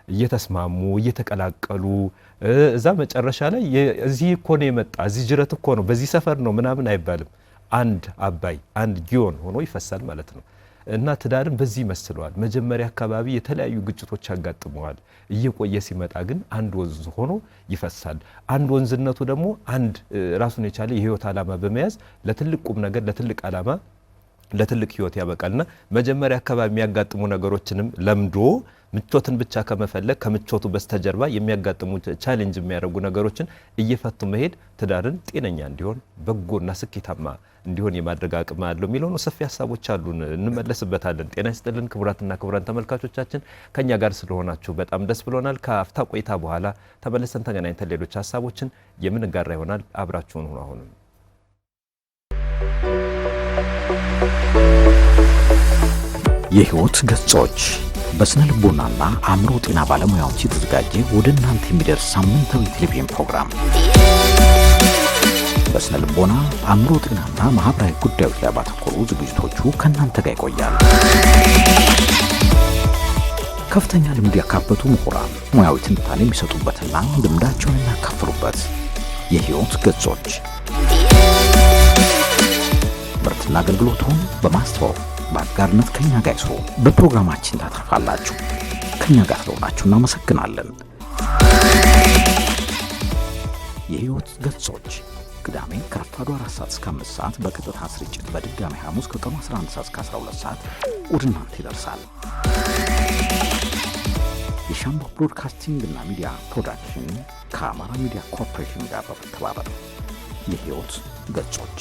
እየተስማሙ እየተቀላቀሉ እዛ መጨረሻ ላይ እዚህ እኮ ነው የመጣ እዚህ ጅረት እኮ ነው በዚህ ሰፈር ነው ምናምን አይባልም። አንድ አባይ አንድ ጊዮን ሆኖ ይፈሳል ማለት ነው። እና ትዳርን በዚህ ይመስለዋል። መጀመሪያ አካባቢ የተለያዩ ግጭቶች ያጋጥመዋል። እየቆየ ሲመጣ ግን አንድ ወንዝ ሆኖ ይፈሳል። አንድ ወንዝነቱ ደግሞ አንድ ራሱን የቻለ የህይወት ዓላማ በመያዝ ለትልቅ ቁም ነገር ለትልቅ ዓላማ ለትልቅ ህይወት ያበቃልና መጀመሪያ አካባቢ የሚያጋጥሙ ነገሮችንም ለምዶ ምቾትን ብቻ ከመፈለግ ከምቾቱ በስተጀርባ የሚያጋጥሙ ቻሌንጅ የሚያደርጉ ነገሮችን እየፈቱ መሄድ ትዳርን ጤነኛ እንዲሆን በጎና ስኬታማ እንዲሆን የማድረግ አቅም አለው የሚለው ነው። ሰፊ ሀሳቦች አሉን፣ እንመለስበታለን። ጤና ይስጥልን ክቡራትና ክቡራን ተመልካቾቻችን፣ ከኛ ጋር ስለሆናችሁ በጣም ደስ ብሎናል። ከአፍታ ቆይታ በኋላ ተመልሰን ተገናኝተን ሌሎች ሀሳቦችን የምንጋራ ይሆናል። አብራችሁን ሁኑ። አሁንም የህይወት ገጾች በስነ ልቦናና አእምሮ ጤና ባለሙያዎች የተዘጋጀ ወደ እናንተ የሚደርስ ሳምንታዊ ቴሌቪዥን ፕሮግራም በስነ ልቦና አእምሮ ጤናና ማህበራዊ ጉዳዮች ላይ ባተኮሩ ዝግጅቶቹ ከእናንተ ጋር ይቆያል። ከፍተኛ ልምድ ያካበቱ ምሁራን ሙያዊ ትንታኔ የሚሰጡበትና ልምዳቸውን የሚያካፍሉበት የህይወት ገጾች ምርትና አገልግሎቱን በማስተዋወቅ በአጋርነት ከኛ ጋር ይስሩ። በፕሮግራማችን ታተርፋላችሁ። ከኛ ጋር ስለሆናችሁ እናመሰግናለን። የህይወት ገጾች ቅዳሜ ከረፋዱ 4 ሰዓት እስከ 5 ሰዓት በቀጥታ ስርጭት፣ በድጋሚ ሐሙስ ከቀኑ 11 ሰዓት እስከ 12 ሰዓት ወደ እናንተ ይደርሳል። የሻምቦ ብሮድካስቲንግ እና ሚዲያ ፕሮዳክሽን ከአማራ ሚዲያ ኮርፖሬሽን ጋር በመተባበር የህይወት ገጾች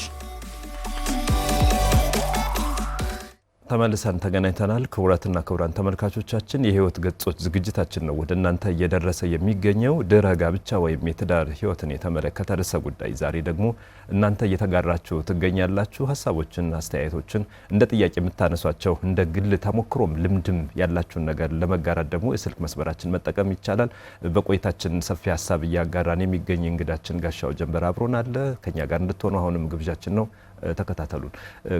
ተመልሰን ተገናኝተናል። ክቡራትና ክቡራን ተመልካቾቻችን የህይወት ገጾች ዝግጅታችን ነው ወደ እናንተ እየደረሰ የሚገኘው። ድህረ ጋብቻ ወይም የትዳር ህይወትን የተመለከተ ርዕሰ ጉዳይ ዛሬ ደግሞ እናንተ እየተጋራችሁ ትገኛላችሁ። ሀሳቦችን፣ አስተያየቶችን እንደ ጥያቄ የምታነሷቸው እንደ ግል ተሞክሮም ልምድም ያላችሁን ነገር ለመጋራት ደግሞ የስልክ መስመራችን መጠቀም ይቻላል። በቆይታችን ሰፊ ሀሳብ እያጋራን የሚገኝ እንግዳችን ጋሻው ጀንበር አብሮን አለ። ከኛ ጋር እንድትሆኑ አሁንም ግብዣችን ነው። ተከታተሉን።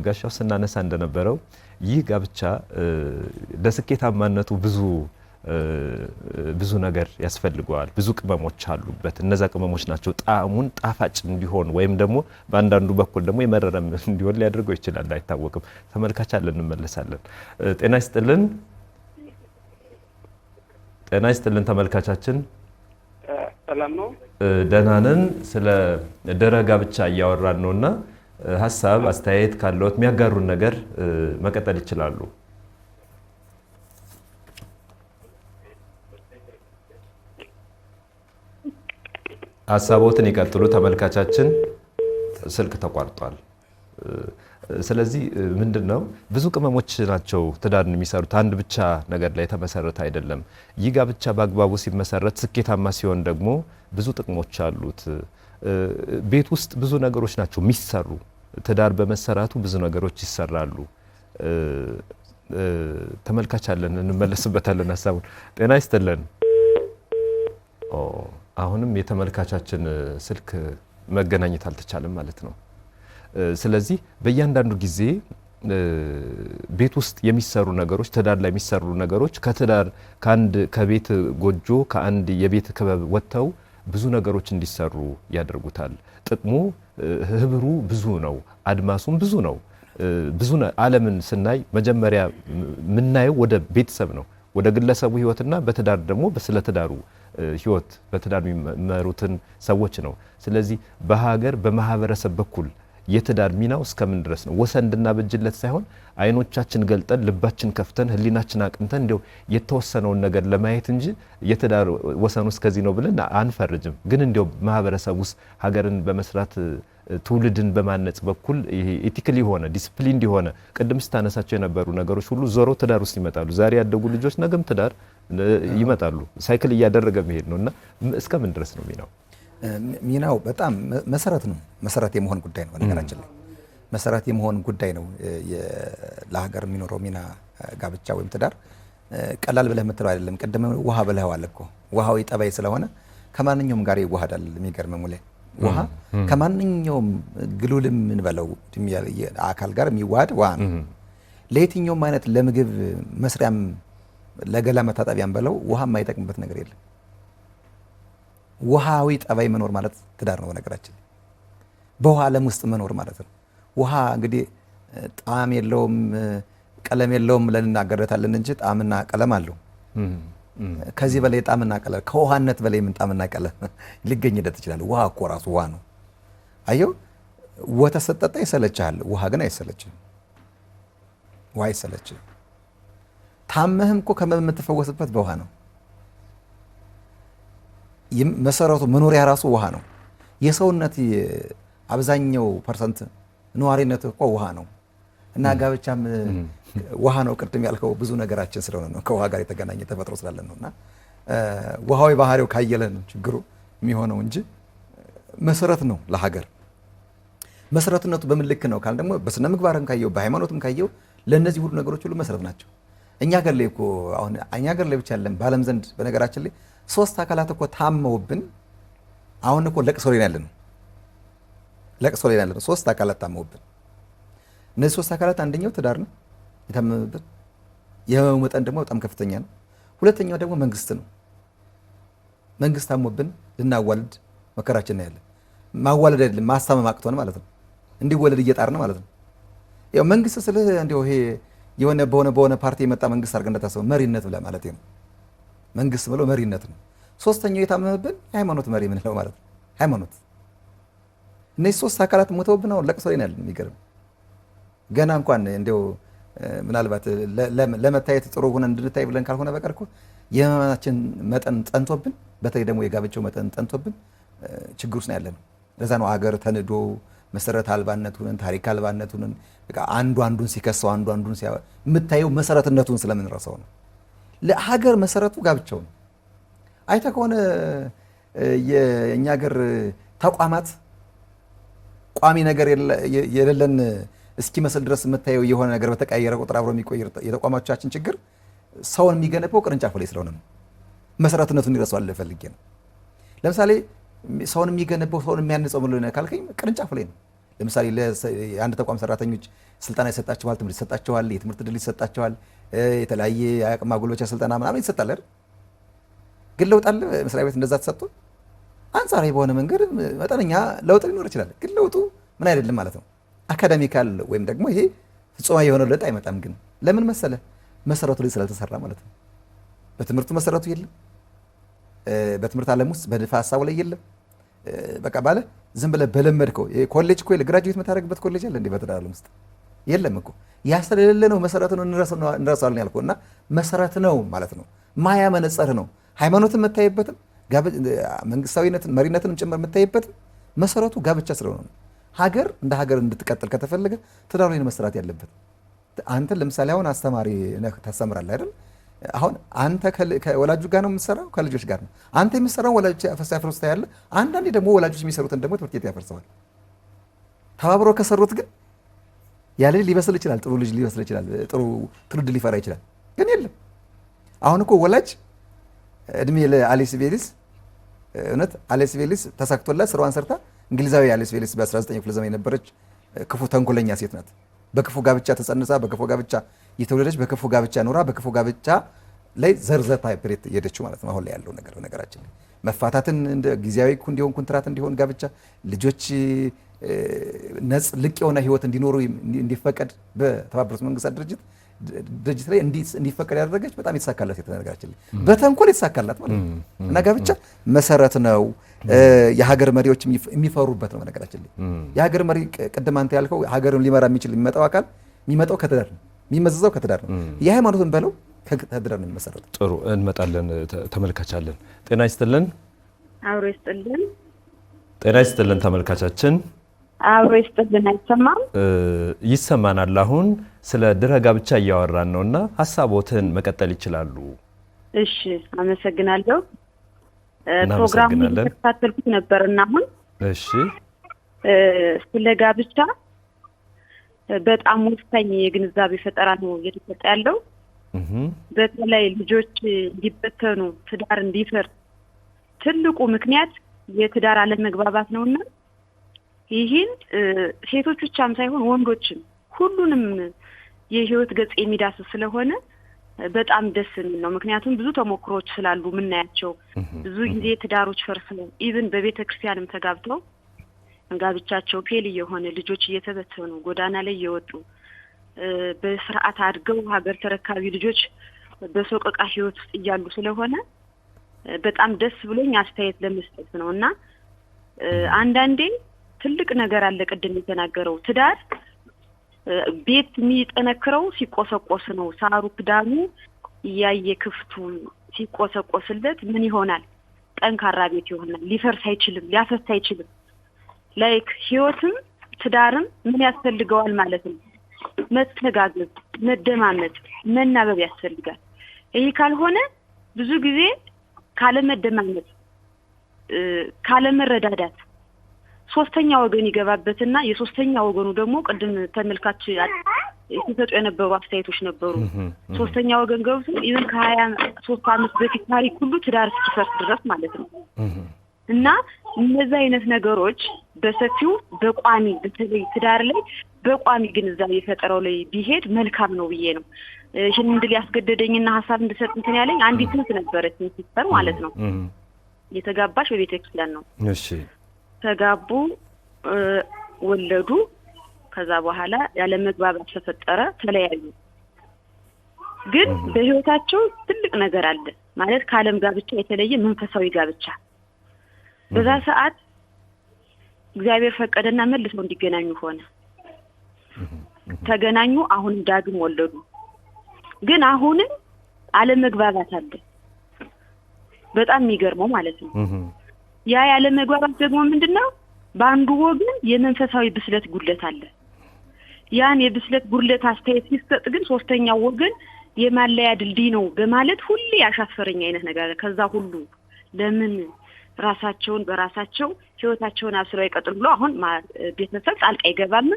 ጋሻው ስናነሳ እንደነበረው ይህ ጋብቻ ለስኬታማነቱ ብዙ ነገር ያስፈልገዋል። ብዙ ቅመሞች አሉበት። እነዛ ቅመሞች ናቸው ጣዕሙን ጣፋጭ እንዲሆን ወይም ደግሞ በአንዳንዱ በኩል ደግሞ የመረረም እንዲሆን ሊያደርገው ይችላል፣ አይታወቅም። ተመልካች አለን፣ እንመለሳለን። ጤና ይስጥልን ተመልካቻችን። ሰላም ነው። ደህና ነን። ስለ ድህረ ጋብቻ እያወራን ነውና ሀሳብ አስተያየት ካለዎት የሚያጋሩን ነገር መቀጠል ይችላሉ። ሀሳቦትን ይቀጥሉ። ተመልካቻችን ስልክ ተቋርጧል። ስለዚህ ምንድነው ብዙ ቅመሞች ናቸው ትዳርን የሚሰሩት። አንድ ብቻ ነገር ላይ የተመሰረተ አይደለም። ይህ ጋብቻ በአግባቡ ሲመሰረት ስኬታማ ሲሆን ደግሞ ብዙ ጥቅሞች አሉት። ቤት ውስጥ ብዙ ነገሮች ናቸው የሚሰሩ። ትዳር በመሰራቱ ብዙ ነገሮች ይሰራሉ። ተመልካች አለን፣ እንመለስበታለን ሀሳቡን። ጤና ይስጥልን። አሁንም የተመልካቻችን ስልክ መገናኘት አልተቻለም ማለት ነው። ስለዚህ በእያንዳንዱ ጊዜ ቤት ውስጥ የሚሰሩ ነገሮች፣ ትዳር ላይ የሚሰሩ ነገሮች ከቤት ጎጆ ከአንድ የቤት ክበብ ወጥተው ብዙ ነገሮች እንዲሰሩ ያደርጉታል። ጥቅሙ ህብሩ ብዙ ነው፣ አድማሱም ብዙ ነው። ዓለምን ስናይ መጀመሪያ የምናየው ወደ ቤተሰብ ነው፣ ወደ ግለሰቡ ህይወትና በትዳር ደግሞ ስለ ትዳሩ ህይወት በትዳር የሚመሩትን ሰዎች ነው። ስለዚህ በሀገር በማህበረሰብ በኩል የትዳር ሚናው እስከምን ድረስ ነው? ወሰን እንድናበጅለት ሳይሆን አይኖቻችን ገልጠን ልባችን ከፍተን ህሊናችን አቅንተን እንዲያው የተወሰነውን ነገር ለማየት እንጂ የትዳር ወሰኑ እስከዚህ ነው ብለን አንፈርጅም። ግን እንዲያው ማህበረሰብ ውስጥ ሀገርን በመስራት ትውልድን በማነጽ በኩል ይሄ ኢቲካሊ የሆነ ዲሲፕሊን የሆነ ቅድም ስታነሳቸው የነበሩ ነገሮች ሁሉ ዞረው ትዳር ውስጥ ይመጣሉ። ዛሬ ያደጉ ልጆች ነገም ትዳር ይመጣሉ። ሳይክል እያደረገ መሄድ ነው እና እስከምን ድረስ ነው ሚናው? ሚናው በጣም መሰረት ነው። መሰረት የመሆን ጉዳይ ነው። በነገራችን ላይ መሰረት የመሆን ጉዳይ ነው። ለሀገር የሚኖረው ሚና ጋብቻ ወይም ትዳር ቀላል ብለህ የምትለው አይደለም። ቅድም ውሃ ብለኸዋል እኮ። ውሃዊ ጠባይ ስለሆነ ከማንኛውም ጋር ይዋሃዳል። የሚገርም ሙሌ ውሃ ከማንኛውም ግሉልም እንበለው አካል ጋር የሚዋሃድ ውሃ ነው። ለየትኛውም አይነት ለምግብ መስሪያም ለገላ መታጠቢያም በለው ውሃ የማይጠቅምበት ነገር የለም። ውሃዊ ጠባይ መኖር ማለት ትዳር ነው። በነገራችን በውሃ ዓለም ውስጥ መኖር ማለት ነው። ውሃ እንግዲህ ጣዕም የለውም ቀለም የለውም ብለን እናገረታለን እንጂ ጣዕምና ቀለም አለው። ከዚህ በላይ ጣዕምና ቀለም ከውሃነት በላይ ምን ጣዕምና ቀለም ሊገኝለት ይችላል? ውሃ እኮ ራሱ ውሃ ነው። አየው፣ ወተት ስትጠጣ ይሰለችሃል፣ ውሃ ግን አይሰለችም። ውሃ አይሰለችም። ታመህም እኮ ከምትፈወስበት በውሃ ነው። መሰረቱ መኖሪያ ራሱ ውሃ ነው። የሰውነት አብዛኛው ፐርሰንት ነዋሪነት እኮ ውሃ ነው እና ጋብቻም ውሃ ነው። ቅድም ያልከው ብዙ ነገራችን ስለሆነ ነው፣ ከውሃ ጋር የተገናኘ ተፈጥሮ ስላለን ነው። እና ውሃዊ ባህሪው ካየለን ችግሩ የሚሆነው እንጂ መሰረት ነው ለሀገር። መሰረትነቱ በምን ልክ ነው ካል ደግሞ በስነ ምግባርም ካየው በሃይማኖትም ካየው ለእነዚህ ሁሉ ነገሮች ሁሉ መሰረት ናቸው። እኛ ሀገር ላይ እኮ አሁን እኛ ሀገር ላይ ብቻ አይደለም በዓለም ዘንድ በነገራችን ላይ 3 አካላት እኮ ታመውብን አሁን እኮ ለቅሶ ላይ ያለን 3 አካላት ታመውብን። እነዚህ 3 አካላት አንደኛው ትዳር ነው የታመመብን፣ የህመሙ መጠን ደግሞ በጣም ከፍተኛ ነው። ሁለተኛው ደግሞ መንግስት ነው። መንግስት ታሞብን ልናዋልድ መከራችን ነው ያለን። ማዋለድ አይደለም ማሳመም አቅቶን ማለት ነው። እንዲወለድ እየጣርን ማለት ነው። ያው መንግስት ስልህ እንዲያው ይሄ የሆነ በሆነ ፓርቲ የመጣ መንግስት አድርገን እንዳታስበው መሪነት ብለህ ማለት ነው። መንግስት ብሎ መሪነት ነው። ሶስተኛው የታመመብን የሃይማኖት መሪ ምንለው ማለት ነው። ሃይማኖት እነዚህ 3 አካላት ሞተውብን አሁን ለቅሶ ላይ ያለን። የሚገርም ገና እንኳን እንዲያው ምናልባት ለመታየት ጥሩ ሆነ እንድንታይ ብለን ካልሆነ በቀር እኮ የህመማችን መጠን ጠንቶብን፣ በተለይ ደግሞ የጋብቻው መጠን ጠንቶብን ችግር ውስጥ ነው ያለነው። ለዛ ነው አገር ተንዶ መሰረት አልባነቱን ታሪክ አልባነቱን አንዱ አንዱን ሲከሰው አንዱ አንዱን የምታየው መሰረትነቱን ስለምንረሳው ነው። ለሀገር መሰረቱ ጋብቻው ነው። አይተ ከሆነ የእኛ ሀገር ተቋማት ቋሚ ነገር የሌለን እስኪመስል ድረስ የምታየው የሆነ ነገር በተቀያየረ ቁጥር አብሮ የሚቆይ የተቋማቻችን ችግር ሰውን የሚገነባው ቅርንጫፉ ላይ ስለሆነ ነው። መሰረትነቱን ይረሳዋል ፈልጌ ነው። ለምሳሌ ሰውን የሚገነባው ሰውን የሚያንጸው ምን ሆነ ካልከኝ ቅርንጫፉ ላይ ነው። ለምሳሌ የአንድ ተቋም ሰራተኞች ስልጠና ይሰጣቸዋል፣ ትምህርት ይሰጣቸዋል፣ የትምህርት ዕድል ይሰጣቸዋል፣ የተለያየ የአቅም ማጎልበቻ ስልጠና ምናምን ይሰጣል አይደል? ግን ለውጥ አለ መስሪያ ቤት እንደዛ ተሰጥቶ አንጻራዊ በሆነ መንገድ መጠነኛ ለውጥ ሊኖር ይችላል። ግን ለውጡ ምን አይደለም ማለት ነው። አካዳሚካል ወይም ደግሞ ይሄ ፍጹማዊ የሆነ ለውጥ አይመጣም። ግን ለምን መሰለ? መሰረቱ ላይ ስላልተሰራ ማለት ነው። በትምህርቱ መሰረቱ የለም፣ በትምህርት ዓለም ውስጥ በድፋ ሀሳቡ ላይ የለም። በቃ ባለ ዝም ብለህ በለመድከው ኮሌጅ እኮ ግራጁዌት የምታደርግበት ኮሌጅ አለ እንዴ? በትዳር ዓለም ውስጥ የለም እኮ። ያ ስለሌለ ነው መሰረቱ ነው እንረሳዋለን ያልኩህ። እና መሰረት ነው ማለት ነው። ማያ መነጽር ነው። ሃይማኖትን የምታይበትም መንግስታዊነትን መሪነትንም ጭምር የምታይበትም መሰረቱ ጋብቻ ስለሆነ ነው። ሀገር እንደ ሀገር እንድትቀጥል ከተፈለገ ትዳሩ ላይ መስራት ያለበት። አንተ ለምሳሌ አሁን አስተማሪ ነህ፣ ታስተምራለህ አይደል? አሁን አንተ ከወላጆች ጋር ነው የምትሰራው፣ ከልጆች ጋር ነው። አንተ የምትሰራው ወላጆች ያፈርሱ ታያለህ። አንዳንዴ ደግሞ ወላጆች የሚሰሩትን ደግሞ ትምህርት ቤት ያፈርሰዋል። ተባብሮ ከሰሩት ግን ያለ ሊበስል ይችላል፣ ጥሩ ልጅ ሊበስል ይችላል፣ ጥሩ ትውልድ ሊፈራ ይችላል። ግን የለም አሁን እኮ ወላጅ እድሜ ለአሊስ ቤሊስ እውነት አሊስ ቤሊስ ተሳክቶላት ስራዋን ሰርታ እንግሊዛዊ አሊስ ቤሊስ በ19ኛው ክፍለ ዘመን የነበረች ክፉ ተንኮለኛ ሴት ናት። በክፉ ጋብቻ ተጸንሳ በክፉ ጋብቻ የተወለደች በክፉ ጋብቻ ኖራ በክፉ ጋብቻ ላይ ዘርዘታ ፕሬት የሄደችው ማለት ነው። አሁን ላይ ያለው ነገር በነገራችን ላይ መፋታትን እንደ ጊዜያዊ እንዲሆን ኮንትራት እንዲሆን ጋብቻ ልጆች ነጽ ልቅ የሆነ ህይወት እንዲኖሩ እንዲፈቀድ በተባበሩት መንግስታት ድርጅት ላይ እንዲፈቀድ ያደረገች በጣም የተሳካላት ሴት ነገራችን ላይ በተንኮል የተሳካላት ማለት ነው። እና ጋብቻ መሰረት ነው። የሀገር መሪዎች የሚፈሩበት ነው ነገራችን ላይ። የሀገር መሪ ቅድም አንተ ያልከው ሀገርን ሊመራ የሚችል የሚመጣው አካል የሚመጣው ከትዳር ነው፣ የሚመዘዘው ከትዳር ነው። የሃይማኖትን በለው ከትዳር ነው የሚመሰረተው። ጥሩ እንመጣለን። ተመልካቻለን ጤና ይስጥልን። አብሮ ይስጥልን። ጤና ይስጥልን ተመልካቻችን። አብሮ ይስጥልን። አይሰማም? ይሰማናል። አሁን ስለ ድህረ ጋብቻ እያወራን ነውና ሀሳቦትን መቀጠል ይችላሉ። እሺ፣ አመሰግናለሁ። ፕሮግራሙን እየተከታተልኩት ነበርና አሁን እሺ፣ ስለ ጋብቻ በጣም ወሳኝ የግንዛቤ ፈጠራ ነው እየተሰጠ ያለው። በተለይ ልጆች እንዲበተኑ ትዳር እንዲፈርስ ትልቁ ምክንያት የትዳር አለመግባባት ነውና ይህን ሴቶች ብቻም ሳይሆን ወንዶችም ሁሉንም የህይወት ገጽ የሚዳስስ ስለሆነ በጣም ደስ የሚል ነው። ምክንያቱም ብዙ ተሞክሮች ስላሉ የምናያቸው ብዙ ጊዜ ትዳሮች ፈርሰው ኢቭን በቤተ ክርስቲያንም ተጋብተው ጋብቻቸው ፌል የሆነ ልጆች እየተበተኑ ጎዳና ላይ እየወጡ በስርዓት አድገው ሀገር ተረካቢ ልጆች በሰቆቃ ህይወት ውስጥ እያሉ ስለሆነ በጣም ደስ ብሎኝ አስተያየት ለመስጠት ነውና አንዳንዴ ትልቅ ነገር አለ። ቅድም የተናገረው ትዳር ቤት የሚጠነክረው ሲቆሰቆስ ነው። ሳሩ ክዳኑ እያየ ክፍቱ ሲቆሰቆስለት ምን ይሆናል? ጠንካራ ቤት ይሆናል። ሊፈርስ አይችልም፣ ሊያፈስ አይችልም። ላይክ ህይወትም ትዳርም ምን ያስፈልገዋል ማለት ነው? መተጋገዝ፣ መደማመጥ፣ መናበብ ያስፈልጋል። ይሄ ካልሆነ ብዙ ጊዜ ካለመደማመጥ፣ ካለመረዳዳት ሶስተኛ ወገን ይገባበትና የሶስተኛ ወገኑ ደግሞ ቅድም ተመልካች ሲሰጡ የነበሩ አስተያየቶች ነበሩ። ሶስተኛ ወገን ገብቶ ኢቭን ከ23 ዓመት በፊት ታሪክ ሁሉ ትዳር እስኪፈርስ ድረስ ማለት ነው። እና እነዚህ አይነት ነገሮች በሰፊው በቋሚ በተለይ ትዳር ላይ በቋሚ ግንዛቤ ፈጠረው ላይ ቢሄድ መልካም ነው ብዬ ነው ይህን እንድል ያስገደደኝና ሀሳብ እንድሰጥ እንትን ያለኝ አንዲት እህት ነበረች ሲስተር ማለት ነው። የተጋባች በቤተ ክርስቲያን ነው። እሺ ተጋቡ፣ ወለዱ። ከዛ በኋላ ያለ መግባባት ተፈጠረ፣ ተለያዩ። ግን በህይወታቸው ትልቅ ነገር አለ ማለት ከዓለም ጋብቻ የተለየ መንፈሳዊ ጋብቻ። በዛ ሰዓት እግዚአብሔር ፈቀደና መልሰው እንዲገናኙ ሆነ። ተገናኙ፣ አሁን ዳግም ወለዱ። ግን አሁንም አለመግባባት አለ። በጣም የሚገርመው ማለት ነው። ያ ያለ መግባባት ደግሞ ምንድነው? በአንዱ ወገን የመንፈሳዊ ብስለት ጉድለት አለ። ያን የብስለት ጉድለት አስተያየት ሲሰጥ ግን ሶስተኛው ወገን የማለያ ድልድይ ነው በማለት ሁሌ ያሻፈረኝ አይነት ነገር አለ። ከዛ ሁሉ ለምን ራሳቸውን በራሳቸው ህይወታቸውን አስረው አይቀጥሉ ብሎ አሁን ቤተሰብ ጣልቃ ይገባል።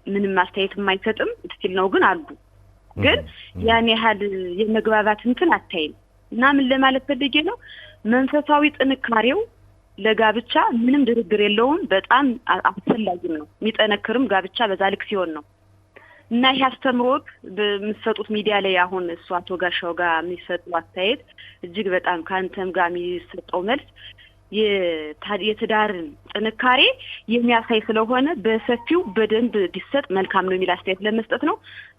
ምንም አስተያየት የማይሰጥም ትክክል ነው ግን አሉ። ግን ያን ያህል የመግባባት እንትን አታይም። እና ምን ለማለት ፈልጌ ነው? መንፈሳዊ ጥንካሬው ለጋብቻ ምንም ድርድር የለውም። በጣም አስፈላጊም ነው። የሚጠነክርም ጋብቻ በዛ ልክ ሲሆን ነው። እና ይሄ አስተምሮት በምትሰጡት ሚዲያ ላይ አሁን አቶ ጋሻው ጋር የሚሰጡ አስተያየት እጅግ በጣም ካንተም ጋር የሚሰጠው መልስ የትዳር ጥንካሬ የሚያሳይ ስለሆነ በሰፊው በደንብ ቢሰጥ መልካም ነው የሚል አስተያየት ለመስጠት ነው።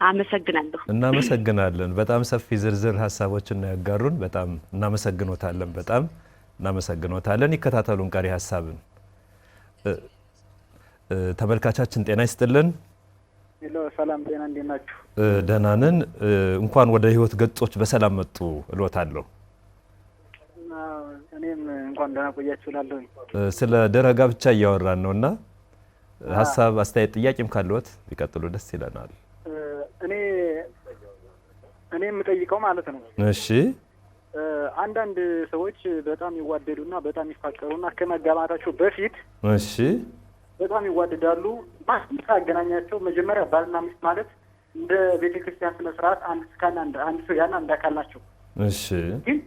አመሰግናለሁ። እናመሰግናለን። በጣም ሰፊ ዝርዝር ሀሳቦችን ነው ያጋሩን። በጣም እናመሰግኖታለን። በጣም እናመሰግኖታለን። ይከታተሉን ቀሪ ሀሳብን። ተመልካቻችን ጤና ይስጥልን። ሄሎ፣ ሰላም ጤና፣ እንዴት ናችሁ? ደህና ነን። እንኳን ወደ ህይወት ገጾች በሰላም መጡ እሎታለሁ። እኔም እንኳን ደህና ቆያችሁ እላለሁ። ስለ ድህረ ጋብቻ እያወራን ነውና ሀሳብ፣ አስተያየት፣ ጥያቄም ካለዎት ቢቀጥሉ ደስ ይለናል። እኔ የምጠይቀው ማለት ነው። እሺ፣ አንዳንድ ሰዎች በጣም ይዋደዱና በጣም ይፋቀሩና ከመጋባታቸው በፊት እሺ በጣም ይዋደዳሉ። ማን ያገናኛቸው? መጀመሪያ ባልና ሚስት ማለት እንደ ቤተክርስቲያን ስነ ስርዓት አንድ ስጋና አንድ አካል ናቸው። እሺ፣ ግን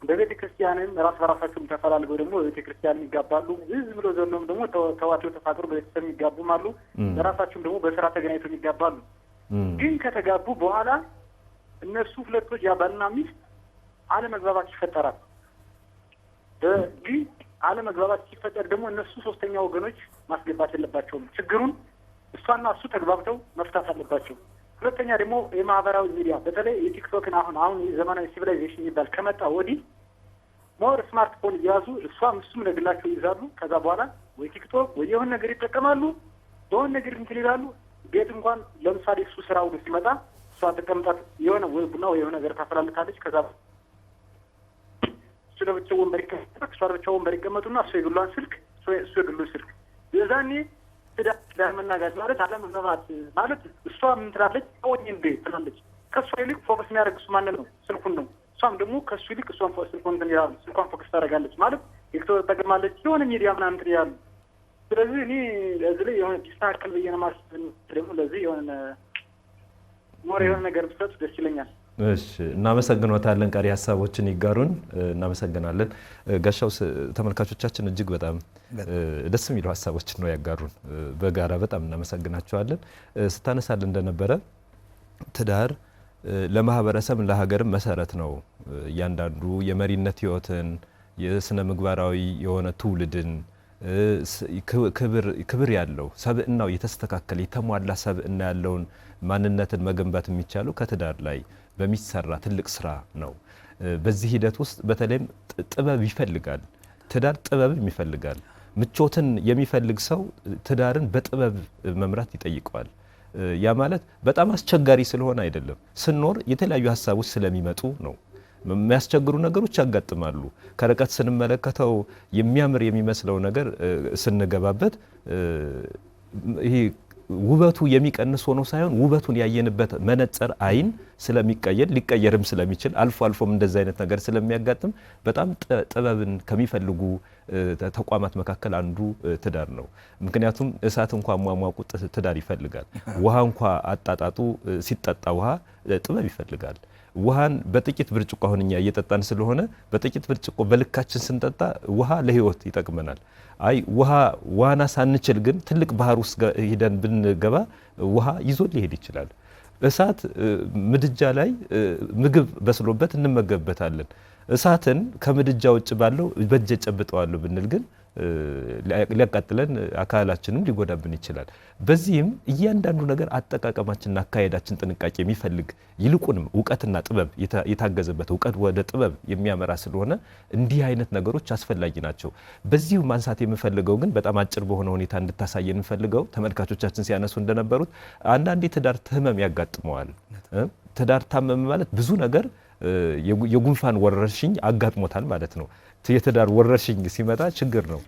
በቤተክርስቲያንም ራስ በራሳቸውም ተፈላልገው ደግሞ በቤተክርስቲያን ይጋባሉ። ዝም ብሎ ዘሎም ደግሞ ተዋደው ተፋቅሮ በቤተሰብ የሚጋቡም አሉ። በራሳቸውም ደግሞ በስራ ተገናኝተው ይጋባሉ። ግን ከተጋቡ በኋላ እነሱ ሁለቶች ያ ባልና ሚስት አለመግባባት ይፈጠራል። ግን አለመግባባት ሲፈጠር ደግሞ እነሱ ሶስተኛ ወገኖች ማስገባት የለባቸውም። ችግሩን እሷና እሱ ተግባብተው መፍታት አለባቸው። ሁለተኛ ደግሞ የማህበራዊ ሚዲያ በተለይ የቲክቶክን አሁን ዘመናዊ ሲቪላይዜሽን የሚባል ከመጣ ወዲህ ሞር ስማርትፎን እየያዙ እሷም እሱም ለግላቸው ይይዛሉ። ከዛ በኋላ ወይ ቲክቶክ ወይ የሆነ ነገር ይጠቀማሉ፣ በሆነ ነገር እንትን ይላሉ። ቤት እንኳን ለምሳሌ እሱ ስራ ውሎ ሲመጣ እሷ ተቀምጣት የሆነ ወይ ቡና ወይ የሆነ ነገር ታፈላልታለች። ከዛ እሱ ለብቻው ወንበር ይቀመጣል፣ እሷ ለብቻው ወንበር ይቀመጡና እሱ የግሏን ስልክ እሱ የግሉን ስልክ የዛኔ ትዳር መናጋት ማለት አለመግባባት ማለት እሷ ምን ትላለች? አወኝ እንዴ ትላለች። ከእሷ ይልቅ ፎከስ የሚያደርግ እሱ ማንን ነው? ስልኩን ነው። እሷም ደግሞ ከእሱ ይልቅ እሷን ስልኩን እንትን ይላሉ። ስልኳን ፎከስ ታደርጋለች ማለት ቲክቶክ ተጠቅማለች፣ የሆነ ሚዲያ ምናምን እንትን ይላሉ። ስለዚህ እኔ ለዚህ ላይ የሆነ ዲስታክል ብዬ ነው ማስብ። ደግሞ ለዚህ የሆነ ሞር የሆነ ነገር ብትሰጡ ደስ ይለኛል። እሺ፣ እናመሰግኖታለን። ቀሪ ሀሳቦችን ይጋሩን። እናመሰግናለን። ጋሻው፣ ተመልካቾቻችን እጅግ በጣም ደስ የሚሉ ሀሳቦችን ነው ያጋሩን። በጋራ በጣም እናመሰግናቸዋለን። ስታነሳል እንደነበረ ትዳር ለማህበረሰብ ለሀገርም መሰረት ነው። እያንዳንዱ የመሪነት ህይወትን የስነ ምግባራዊ የሆነ ትውልድን ክብር ያለው ሰብእናው የተስተካከለ የተሟላ ሰብእና ያለውን ማንነትን መገንባት የሚቻለው ከትዳር ላይ በሚሰራ ትልቅ ስራ ነው። በዚህ ሂደት ውስጥ በተለይም ጥበብ ይፈልጋል። ትዳር ጥበብም ይፈልጋል። ምቾትን የሚፈልግ ሰው ትዳርን በጥበብ መምራት ይጠይቀዋል። ያ ማለት በጣም አስቸጋሪ ስለሆነ አይደለም። ስንኖር የተለያዩ ሀሳቦች ስለሚመጡ ነው። የሚያስቸግሩ ነገሮች ያጋጥማሉ። ከርቀት ስንመለከተው የሚያምር የሚመስለው ነገር ስንገባበት ይሄ ውበቱ የሚቀንስ ሆኖ ሳይሆን ውበቱን ያየንበት መነጽር አይን ስለሚቀየር ሊቀየርም ስለሚችል አልፎ አልፎም እንደዚህ አይነት ነገር ስለሚያጋጥም በጣም ጥበብን ከሚፈልጉ ተቋማት መካከል አንዱ ትዳር ነው። ምክንያቱም እሳት እንኳን ሟሟቁ ትዳር ይፈልጋል። ውሃ እንኳን አጣጣጡ ሲጠጣ ውሃ ጥበብ ይፈልጋል። ውሃን በጥቂት ብርጭቆ አሁን እኛ እየጠጣን ስለሆነ በጥቂት ብርጭቆ በልካችን ስንጠጣ ውሃ ለህይወት ይጠቅመናል። አይ ዋና ሳንችል ግን ትልቅ ባህር ውስጥ ሄደን ብንገባ ውሃ ይዞ ሊሄድ ይችላል። እሳት ምድጃ ላይ ምግብ በስሎበት እንመገብበታለን። እሳትን ከምድጃ ውጭ ባለው በእጅ ጨብጠዋለሁ ብንል ግን ሊያቃጥለን አካላችንም ሊጎዳብን ይችላል። በዚህም እያንዳንዱ ነገር አጠቃቀማችንና አካሄዳችን ጥንቃቄ የሚፈልግ ይልቁንም እውቀትና ጥበብ የታገዘበት እውቀት ወደ ጥበብ የሚያመራ ስለሆነ እንዲህ አይነት ነገሮች አስፈላጊ ናቸው። በዚሁ ማንሳት የምፈልገው ግን በጣም አጭር በሆነ ሁኔታ እንድታሳየ የምፈልገው ተመልካቾቻችን ሲያነሱ እንደነበሩት አንዳንዴ ትዳር ህመም ያጋጥመዋል። ትዳር ታመመ ማለት ብዙ ነገር የጉንፋን ወረርሽኝ አጋጥሞታል ማለት ነው። የትዳር ወረርሽኝ ሲመጣ ችግር ነው።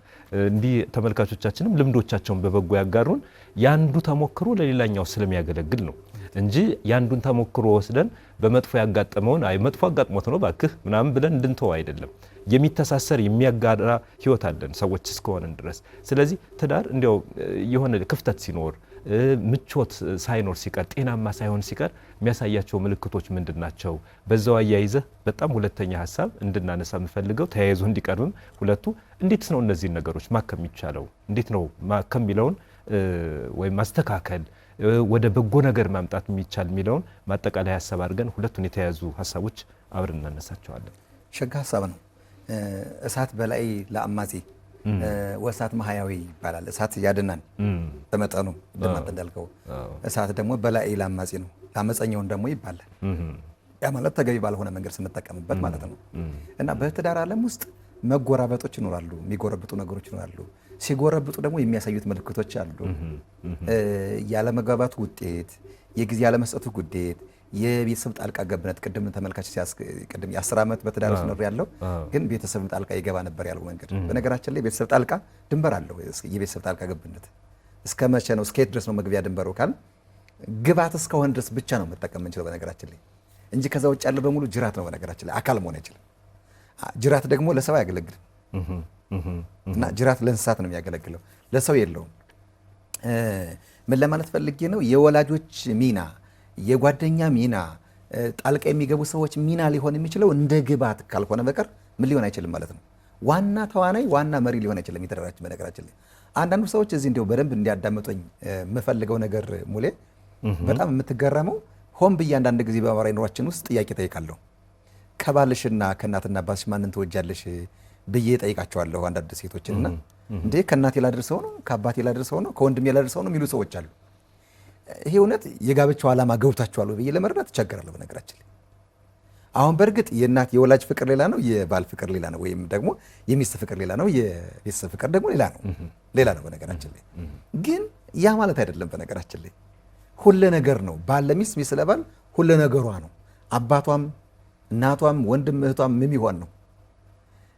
እንዲህ ተመልካቾቻችንም ልምዶቻቸውን በበጎ ያጋሩን ያንዱ ተሞክሮ ለሌላኛው ስለሚያገለግል ነው እንጂ ያንዱን ተሞክሮ ወስደን በመጥፎ ያጋጠመውን አይ መጥፎ አጋጥሞት ነው ባክህ ምናምን ብለን እንድንተው አይደለም። የሚተሳሰር የሚያጋራ ህይወት አለን ሰዎች እስከሆነን ድረስ። ስለዚህ ትዳር እንዲያው የሆነ ክፍተት ሲኖር ምቾት ሳይኖር ሲቀር ጤናማ ሳይሆን ሲቀር የሚያሳያቸው ምልክቶች ምንድን ናቸው? በዛው አያይዘህ በጣም ሁለተኛ ሀሳብ እንድናነሳ የምፈልገው ተያይዞ እንዲቀርብም ሁለቱ እንዴት ነው እነዚህን ነገሮች ማከም የሚቻለው? እንዴት ነው ማከም የሚለውን ወይም ማስተካከል ወደ በጎ ነገር ማምጣት የሚቻል የሚለውን ማጠቃላይ ሀሳብ አድርገን ሁለቱን የተያያዙ ሀሳቦች አብረን እናነሳቸዋለን። ሸጋ ሀሳብ ነው። እሳት በላይ ለአማጺ ወእሳት መሐያዊ ይባላል። እሳት ያድናል በመጠኑ እንደማንተ እንዳልከው፣ እሳት ደግሞ በላይ ለአማጺ ነው፣ ለአመፀኛውን ደግሞ ይባላል። ያ ማለት ተገቢ ባልሆነ መንገድ ስንጠቀምበት ማለት ነው። እና በትዳር ዓለም ውስጥ መጎራበጦች ይኖራሉ፣ የሚጎረብጡ ነገሮች ይኖራሉ። ሲጎረብጡ ደግሞ የሚያሳዩት ምልክቶች አሉ። ያለመግባባቱ ውጤት፣ የጊዜ ያለመስጠቱ ጉዴት፣ የቤተሰብ ጣልቃ ገብነት። ቅድም ተመልካች ቅድም የ10 ዓመት በትዳር ውስጥ ኖር ያለው ግን ቤተሰብ ጣልቃ ይገባ ነበር ያለው መንገድ። በነገራችን ላይ ቤተሰብ ጣልቃ ድንበር አለው። የቤተሰብ ጣልቃ ገብነት እስከ መቼ ነው? እስከ የት ድረስ ነው መግቢያ ድንበሩ? ካል ግባት እስከሆነ ድረስ ብቻ ነው መጠቀም የምንችለው በነገራችን ላይ እንጂ ከዛ ውጭ ያለው በሙሉ ጅራት ነው በነገራችን ላይ አካል መሆን አይችልም። ጅራት ደግሞ ለሰው አያገለግልም እና ጅራት ለእንስሳት ነው የሚያገለግለው፣ ለሰው የለውም። ምን ለማለት ፈልጌ ነው? የወላጆች ሚና፣ የጓደኛ ሚና፣ ጣልቃ የሚገቡ ሰዎች ሚና ሊሆን የሚችለው እንደ ግባት ካልሆነ በቀር ምን ሊሆን አይችልም ማለት ነው። ዋና ተዋናይ፣ ዋና መሪ ሊሆን አይችልም የተደራችን። በነገራችን ላይ አንዳንዱ ሰዎች እዚህ እንዲያው በደንብ እንዲያዳምጡኝ የምፈልገው ነገር ሙሌ፣ በጣም የምትገረመው ሆን ብዬ አንዳንድ ጊዜ በማህበራዊ ኑሯችን ውስጥ ጥያቄ ጠይቃለሁ። ከባልሽና ከእናትና አባትሽ ማንን ትወጃለሽ ብዬ ጠይቃቸዋለሁ አንዳንድ ሴቶችንና እንዴ ከእናቴ ላደርሰው ነው ከአባቴ ላደርሰው ነው ከወንድሜ ላደርሰው ነው የሚሉ ሰዎች አሉ። ይሄ እውነት የጋብቻው ዓላማ ገብቷቸዋል ብዬ ለመረዳት እቸገራለሁ። በነገራችን ላይ አሁን በእርግጥ የእናት የወላጅ ፍቅር ሌላ ነው፣ የባል ፍቅር ሌላ ነው፣ ወይም ደግሞ የሚስት ፍቅር ሌላ ነው፣ የቤተሰብ ፍቅር ደግሞ ሌላ ነው። በነገራችን ላይ ግን ያ ማለት አይደለም። በነገራችን ላይ ሁለ ነገር ነው። ባል ለሚስት፣ ሚስት ለባል ሁለ ነገሯ ነው። አባቷም እናቷም ወንድም እህቷም ምን ይሆን ነው።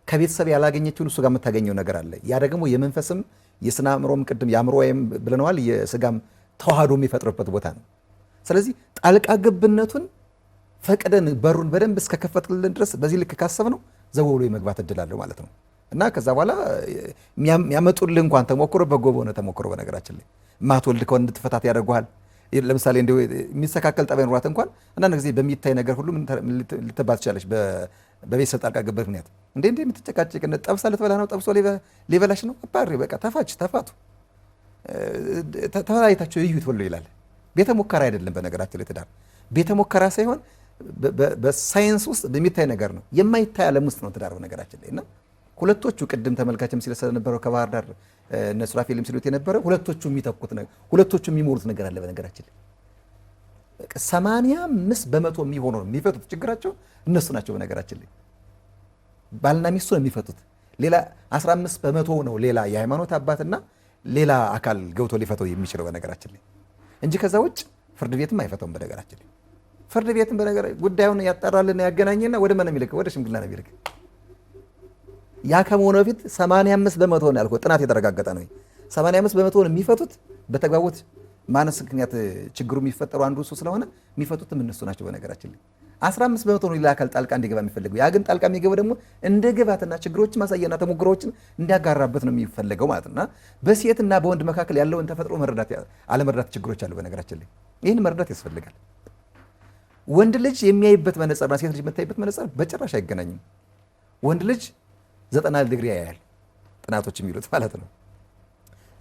ከቤተሰብ ያላገኘችውን እሱ ጋር የምታገኘው ነገር አለ። ያ ደግሞ የመንፈስም የስነ አእምሮም ቅድም የአእምሮ ወይም ብለነዋል የስጋም ተዋህዶ የሚፈጥርበት ቦታ ነው። ስለዚህ ጣልቃ ገብነቱን ፈቅደን በሩን በደንብ እስከከፈትልን ድረስ በዚህ ልክ ካሰብ ነው ዘው ብሎ የመግባት እድል አለው ማለት ነው። እና ከዛ በኋላ የሚያመጡልህ እንኳን ተሞክሮ በጎ በሆነ ተሞክሮ በነገራችን ላይ ማትወልድ ከሆነ እንድትፈታት ያደርጉሃል። ለምሳሌ እንደው የሚስተካከል ጠባይ ኑሯት እንኳን አንዳንድ ጊዜ በሚታይ ነገር ሁሉ ልትባት ትችላለች። በቤተሰብ ጣልቃ ገብነት ምክንያት እንዴ የምትጨቃጨቅ ጠብሳ ልትበላ ነው፣ ጠብሶ ሊበላሽ ነው፣ አባሪ በቃ ተፋቱ፣ ተለያይታችሁ እዩት ሁሉ ይላል። ቤተ ሙከራ አይደለም በነገራችን ላይ ትዳር ቤተ ሙከራ ሳይሆን በሳይንስ ውስጥ በሚታይ ነገር ነው፣ የማይታይ ዓለም ውስጥ ነው ትዳር በነገራችን ላይ። እና ሁለቶቹ ቅድም ተመልካችም ሲል ስለነበረው ከባህር ዳር እነ ሱራፌልም ሲሉት የነበረ ሁለቶቹ የሚተኩት ነገር ሁለቶቹ የሚሞሉት ነገር አለ በነገራችን ላይ። 85% የሚሆነው የሚፈቱት ችግራቸው እነሱ ናቸው በነገራችን ላይ። ባልና ሚስቱ ነው የሚፈቱት። ሌላ 15% ነው ሌላ የሃይማኖት አባትና ሌላ አካል ገብቶ ሊፈተው የሚችለው በነገራችን ላይ እንጂ ከዛ ውጭ ፍርድ ቤትም አይፈተውም በነገራችን ላይ። ፍርድ ቤትም ጉዳዩን ያጣራልና ያገናኝና ወደ ማን የሚልክ ወደ ሽምግልና ነው የሚልክ። ያ ከመሆኑ በፊት 85% ነው ያልኩት፣ ጥናት የተረጋገጠ ነው። 85% ነው የሚፈቱት በተግባቦት ማነስ ምክንያት ችግሩ የሚፈጠሩ አንዱ እሱ ስለሆነ የሚፈቱትም እነሱ ናቸው በነገራችን ላይ። 15% ነው ሌላ አካል ጣልቃ እንዲገባ የሚፈልገው። ያ ግን ጣልቃ የሚገባው ደግሞ እንደ ግባትና ችግሮችን ማሳያና ተሞክሮዎችን እንዲያጋራበት ነው የሚፈልገው ማለት ነው። በሴትና በወንድ መካከል ያለውን ተፈጥሮ መረዳት አለመረዳት ችግሮች አሉ በነገራችን ላይ። ይህን መረዳት ያስፈልጋል። ወንድ ልጅ የሚያይበት መነጽርና ሴት ልጅ የምታይበት መነጽር በጭራሽ አይገናኝም። ወንድ ልጅ 90 ዲግሪ ያያል ጥናቶች የሚሉት ማለት ነው።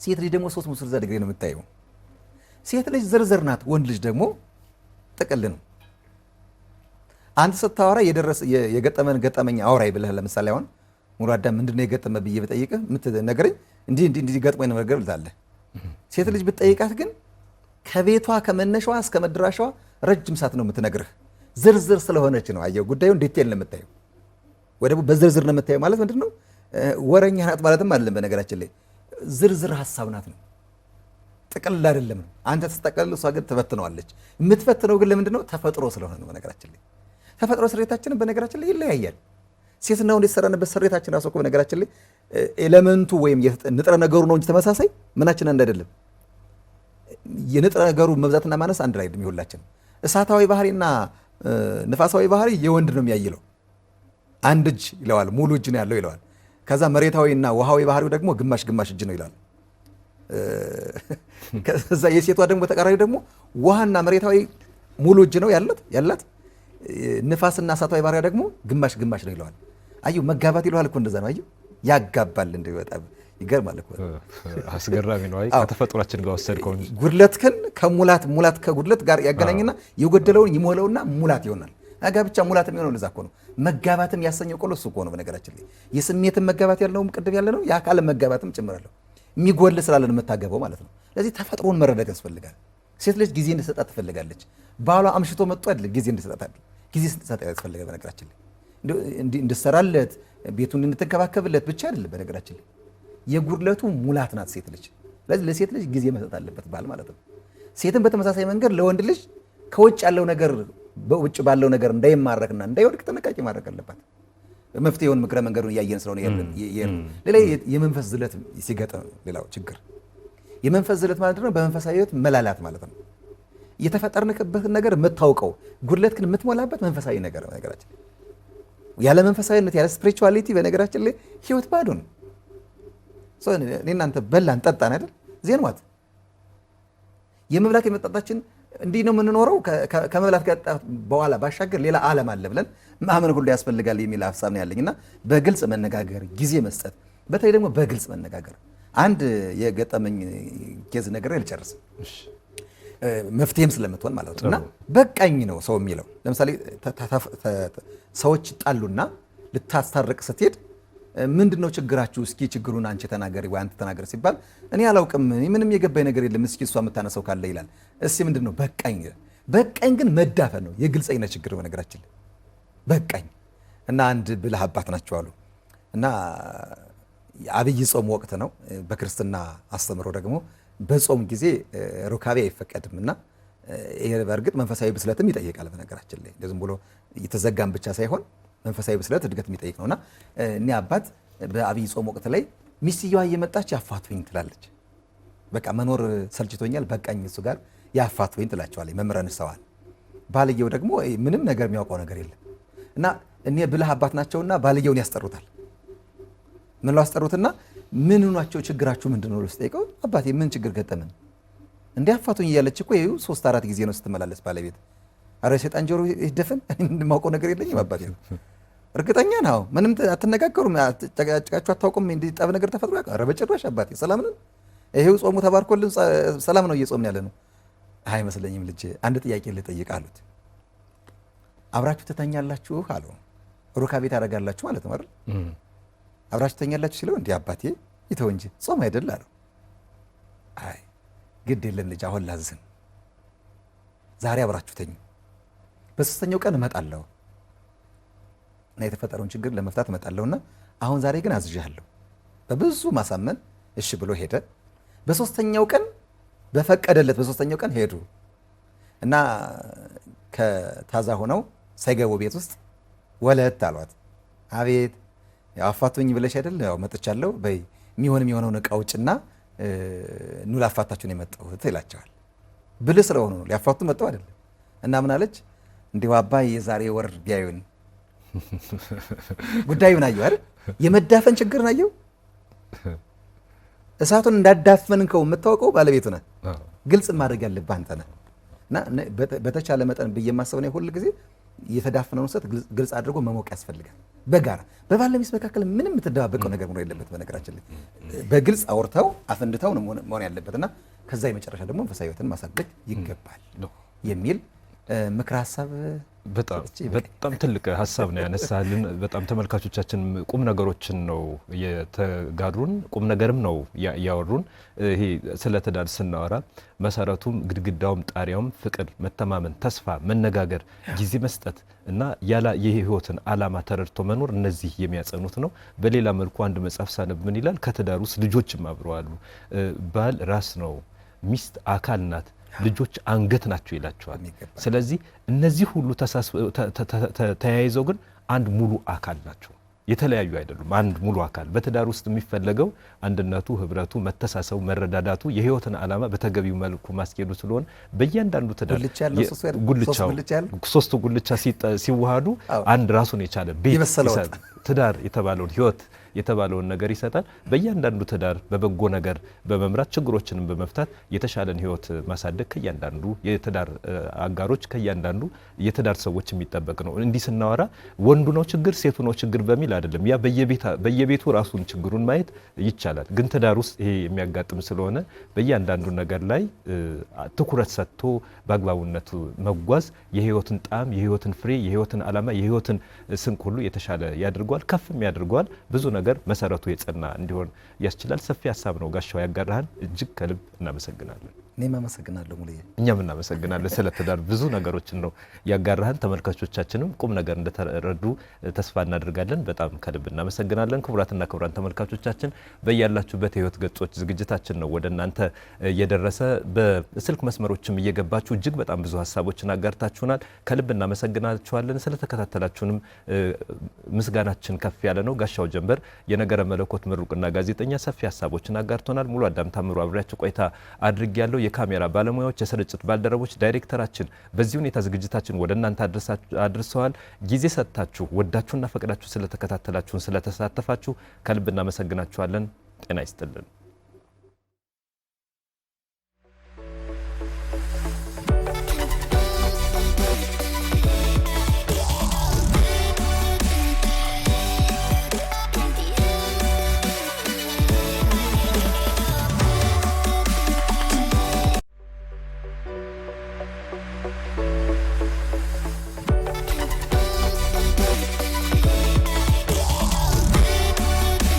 ሴት ልጅ ደግሞ 360 ዲግሪ ነው የምታየው። ሴት ልጅ ዝርዝር ናት፣ ወንድ ልጅ ደግሞ ጥቅል ነው። አንተ ስታወራ የገጠመን ገጠመኝ አውራይ ብለህ ለምሳሌ አሁን ሙሉ አዳም ምንድነው የገጠመ ብዬ ብጠይቅህ የምትነግረኝ እንዲህ ገጥሞኝ ነው ነገር ልታለህ። ሴት ልጅ ብትጠይቃት ግን ከቤቷ ከመነሻዋ እስከ መድራሻዋ ረጅም ሰዓት ነው የምትነግርህ። ዝርዝር ስለሆነች ነው። አየው ጉዳዩን ዲቴል ነው የምታየው፣ ወይ ደግሞ በዝርዝር ነው የምታየው። ማለት ምንድነው ወረኛ ናት ማለትም አይደለም በነገራችን ላይ፣ ዝርዝር ሀሳብ ናት ነው፣ ጥቅል አይደለም ነው። አንተ ተስተቀል እሷ ግን ትበትነዋለች። የምትፈትነው ግን ለምንድነው? ተፈጥሮ ስለሆነ ነው በነገራችን ላይ። ተፈጥሮ ስሬታችንን በነገራችን ላይ ይለያያል። ሴትና ወንድ የተሰራንበት ስሬታችን ራሱ እኮ በነገራችን ላይ ኤሌመንቱ ወይም ንጥረ ነገሩ ነው እንጂ ተመሳሳይ ምናችን አንድ አይደለም። የንጥረ ነገሩ መብዛትና ማነስ አንድ ላይ አይደለም። ይሁላችን እሳታዊ ባህሪና ንፋሳዊ ባህሪ የወንድ ነው የሚያይለው። አንድ እጅ ይለዋል፣ ሙሉ እጅ ነው ያለው ይለዋል። ከዛ መሬታዊና ውሃዊ ባህሪው ደግሞ ግማሽ ግማሽ እጅ ነው ይላል። ከዛ የሴቷ ደግሞ ተቃራኒ ደግሞ ውሃና መሬታዊ ሙሉ እጅ ነው ያላት ንፋስና እሳታዊ ባህሪያ ደግሞ ግማሽ ግማሽ ነው ይለዋል። አዩ መጋባት ይለዋል እኮ እንደዛ ነው። አዩ ያጋባል። እንደው በጣም ይገርማል እኮ አስገራሚ ነው። አይ ከተፈጥሯችን ጋር ወሰድከው። ጉድለትህን ከሙላት ከጉድለት ጋር ያገናኝና የጎደለውን ይሞላውና ሙላት ይሆናል። ጋብቻ ሙላት የሚሆነው ለዛ እኮ ነው። መጋባትም ያሰኘው ቆሎ እሱ እኮ ነው። በነገራችን ላይ የስሜትን መጋባት ያለውም ቅድም ያለ ነው፣ የአካል መጋባትም ጭምራለሁ የሚጎል ስላለ ነው የምታገባው ማለት ነው። ስለዚህ ተፈጥሮን መረዳት ያስፈልጋል። ሴት ልጅ ጊዜ እንድትሰጣት ትፈልጋለች። ባሏ አምሽቶ መጥቶ አይደል ጊዜ እንድትሰጣት ያስፈልጋል። በነገራችን ላይ እንድትሰራለት ቤቱን እንድትንከባከብለት ብቻ አይደለም። በነገራችን ላይ የጉድለቱ ሙላት ናት ሴት ልጅ። ስለዚህ ለሴት ልጅ ጊዜ መስጠት አለበት ባል ማለት ነው። ሴትን በተመሳሳይ መንገድ ለወንድ ልጅ ከውጭ ያለው ነገር በውጭ ባለው ነገር እንዳይማረክና እንዳይወድቅ ጥንቃቄ ማድረግ አለባት። መፍትሄውን ምክረ መንገዱን እያየን ስለሆነ ሌላ የመንፈስ ዝለት ሲገጥም ሌላው ችግር የመንፈስ ዝለት ማለት ነው። በመንፈሳዊ ሕይወት መላላት ማለት ነው። የተፈጠርንበትን ነገር የምታውቀው ጉድለት ግን የምትሞላበት መንፈሳዊ ነገር ነው። ነገራችን ያለ መንፈሳዊነት ያለ ስፒሪቹዋሊቲ በነገራችን ላይ ሕይወት ባዶ ነው። እኔ እናንተ በላን ጠጣን አይደል ዜንዋት የመብላት የመጠጣችን እንዲህ ነው የምንኖረው። ከመብላት ጋር በኋላ ባሻገር ሌላ ዓለም አለ ብለን ማመን ሁሉ ያስፈልጋል የሚል ሀሳብ ነው ያለኝ እና በግልጽ መነጋገር፣ ጊዜ መስጠት፣ በተለይ ደግሞ በግልጽ መነጋገር። አንድ የገጠመኝ ኬዝ ነገር ልጨርስ መፍትሄም ስለምትሆን ማለት ነው። እና በቃኝ ነው ሰው የሚለው። ለምሳሌ ሰዎች ጣሉና ልታስታርቅ ስትሄድ ምንድነው ችግራችሁ? እስኪ ችግሩን አንቺ ተናገሪ ወይ አንተ ተናገር ሲባል እኔ አላውቅም፣ ምንም የገባኝ ነገር የለም፣ እስኪ እሷ የምታነሳው ካለ ይላል። እስኪ ምንድነው? በቃኝ። በቃኝ ግን መዳፈን ነው የግልጸኝነት ችግር በነገራችን ላይ በቃኝ። እና አንድ ብልህ አባት ናቸው አሉ እና አብይ ጾም ወቅት ነው። በክርስትና አስተምሮ ደግሞ በጾም ጊዜ ሩካቤ አይፈቀድም እና ይሄ በእርግጥ መንፈሳዊ ብስለትም ይጠይቃል። በነገራችን ላይ ዝም ብሎ የተዘጋም ብቻ ሳይሆን መንፈሳዊ ብስለት እድገት የሚጠይቅ ነውና እኔ አባት በአብይ ጾም ወቅት ላይ ሚስትየዋ እየመጣች ያፋቱኝ ትላለች። በቃ መኖር ሰልችቶኛል፣ በቃኝ እሱ ጋር ያፋቱኝ ትላቸዋለች መምህረ ንስሐዋን። ባልየው ደግሞ ምንም ነገር የሚያውቀው ነገር የለም እና እኔ ብልህ አባት ናቸውና ባልየውን ያስጠሩታል። ምን ነው ያስጠሩትና ምን ሆናቸው ችግራችሁ ምንድነው ነው ስጠይቀው፣ አባቴ ምን ችግር ገጠመን? እንዲያፋቱኝ እያለች እኮ ይኸው 3-4 ጊዜ ነው ስትመላለስ ባለቤት። አረ ሰይጣን ጆሮ ይደፈን፣ የማውቀው ነገር የለኝም አባቴ። እርግጠኛ ነው ምንም አትነጋገሩም? አጨቃጫችሁ አታውቁም? እንዲህ ጠብ ነገር ተፈጥሮ ያውቃል? አረ በጭራሽ አባቴ፣ ሰላም ነን፣ ይሄው ጾሙ ተባርኮልን ሰላም ነው እየጾምን ያለ ነው። አይመስለኝም ልጄ፣ አንድ ጥያቄ ልጠይቅ አሉት። አብራችሁ ትተኛላችሁ አለው። ሩካቤ ታደርጋላችሁ ማለት ነው አይደል? አብራችሁ ትተኛላችሁ ሲለው እንዲህ አባቴ ይተው እንጂ ጾም አይደል አለው። አይ ግድ የለም ልጅ፣ አሁን ላዝን፣ ዛሬ አብራችሁ ተኙ፣ በሶስተኛው ቀን እመጣለሁ እና የተፈጠረውን ችግር ለመፍታት እመጣለሁና አሁን ዛሬ ግን አዝዣለሁ። በብዙ ማሳመን እሺ ብሎ ሄደ። በሶስተኛው ቀን በፈቀደለት በሶስተኛው ቀን ሄዱ እና ከታዛ ሆነው ሳይገቡ ቤት ውስጥ ወለት አሏት። አቤት ያው አፋቱኝ ብለሽ አይደል? ያው መጥቻለሁ፣ በይ የሚሆነውን ዕቃ ውጭና ኑ ላፋታችሁ ነው የመጣሁት ይላቸዋል። ብልህ ስለሆኑ ነው፣ ሊያፋቱ መጣው አይደለም። እና ምን አለች? እንዲሁ አባይ የዛሬ ወር ቢያዩን ጉዳዩን አየው አይደል? የመዳፈን ችግርን አየው። እሳቱን እንዳዳፈንከው የምታውቀው ባለቤቱ ነህ። ግልጽ ማድረግ ያለብህ አንተ ነህ። እና በተቻለ መጠን ብዬ የማስበው ነው ሁሉ ጊዜ የተዳፈነውን እሳት ግልጽ አድርጎ መሞቅ ያስፈልጋል። በጋራ በባል ሚስት መካከል ምንም የምትደባበቀው ነገር መኖር የለበት። በነገራችን ላይ በግልጽ አውርተው አፈንድተው ነው መሆን ያለበትና ከዛ የመጨረሻ ደግሞ መንፈሳዊ ሕይወትን ማሳደግ ይገባል የሚል ምክር ሀሳብ በጣም ትልቅ ሀሳብ ነው ያነሳልን። በጣም ተመልካቾቻችን ቁም ነገሮችን ነው የተጋሩን፣ ቁም ነገርም ነው ያወሩን። ይሄ ስለ ትዳር ስናወራ መሰረቱም ግድግዳውም ጣሪያውም ፍቅር፣ መተማመን፣ ተስፋ፣ መነጋገር፣ ጊዜ መስጠት እና ያላ የህይወትን ዓላማ ተረድቶ መኖር እነዚህ የሚያጸኑት ነው። በሌላ መልኩ አንድ መጽሐፍ ሳነብ ምን ይላል? ከትዳር ውስጥ ልጆችም አብረው አሉ። ባል ራስ ነው፣ ሚስት አካል ናት፣ ልጆች አንገት ናቸው ይላቸዋል። ስለዚህ እነዚህ ሁሉ ተያይዘው ግን አንድ ሙሉ አካል ናቸው፣ የተለያዩ አይደሉም። አንድ ሙሉ አካል በትዳር ውስጥ የሚፈለገው አንድነቱ፣ ህብረቱ፣ መተሳሰቡ፣ መረዳዳቱ የህይወትን ዓላማ በተገቢው መልኩ ማስኬዱ ስለሆነ በእያንዳንዱ ትዳር ሶስቱ ጉልቻ ሲዋሃዱ አንድ ራሱን የቻለ ቤት ትዳር የተባለውን ህይወት የተባለውን ነገር ይሰጣል። በእያንዳንዱ ትዳር በበጎ ነገር በመምራት ችግሮችንም በመፍታት የተሻለን ህይወት ማሳደግ ከእያንዳንዱ የትዳር አጋሮች ከእያንዳንዱ የትዳር ሰዎች የሚጠበቅ ነው። እንዲህ ስናወራ ወንዱ ነው ችግር ሴቱ ነው ችግር በሚል አይደለም። ያ በየቤቱ ራሱን ችግሩን ማየት ይቻላል። ግን ትዳር ውስጥ ይሄ የሚያጋጥም ስለሆነ በእያንዳንዱ ነገር ላይ ትኩረት ሰጥቶ በአግባቡነቱ መጓዝ የህይወትን ጣዕም፣ የህይወትን ፍሬ፣ የህይወትን ዓላማ፣ የህይወትን ስንቅ ሁሉ የተሻለ ያድርገዋል፣ ከፍም ያድርገዋል። ብዙ ነገር መሰረቱ የጸና እንዲሆን ያስችላል። ሰፊ ሀሳብ ነው ጋሻው ያጋራሃን፣ እጅግ ከልብ እናመሰግናለን። እኔም አመሰግናለሁ ሙሉዬ። እኛም እናመሰግናለን። ስለ ትዳር ብዙ ነገሮችን ነው ያጋራሃን። ተመልካቾቻችንም ቁም ነገር እንደተረዱ ተስፋ እናደርጋለን። በጣም ከልብ እናመሰግናለን። ክቡራትና ክቡራን ተመልካቾቻችን በያላችሁበት የህይወት ገጾች ዝግጅታችን ነው ወደ እናንተ እየደረሰ በስልክ መስመሮችም እየገባችሁ እጅግ በጣም ብዙ ሀሳቦችን አጋርታችሁናል። ከልብ እናመሰግናችኋለን። ስለተከታተላችሁንም ምስጋናችን ከፍ ያለ ነው። ጋሻው ጀንበር የነገረ መለኮት ምሩቅና ጋዜጠኛ ሰፊ ሀሳቦችን አጋርቶናል። ሙሉ አዳም ታምሩ አብሬያችሁ ቆይታ አድርጌያለሁ። የካሜራ ባለሙያዎች፣ የስርጭት ባልደረቦች፣ ዳይሬክተራችን በዚህ ሁኔታ ዝግጅታችን ወደ እናንተ አድርሰዋል። ጊዜ ሰጥታችሁ ወዳችሁና ፈቅዳችሁ ስለተከታተላችሁን ስለተሳተፋችሁ ከልብ እናመሰግናችኋለን። ጤና ይስጥልን።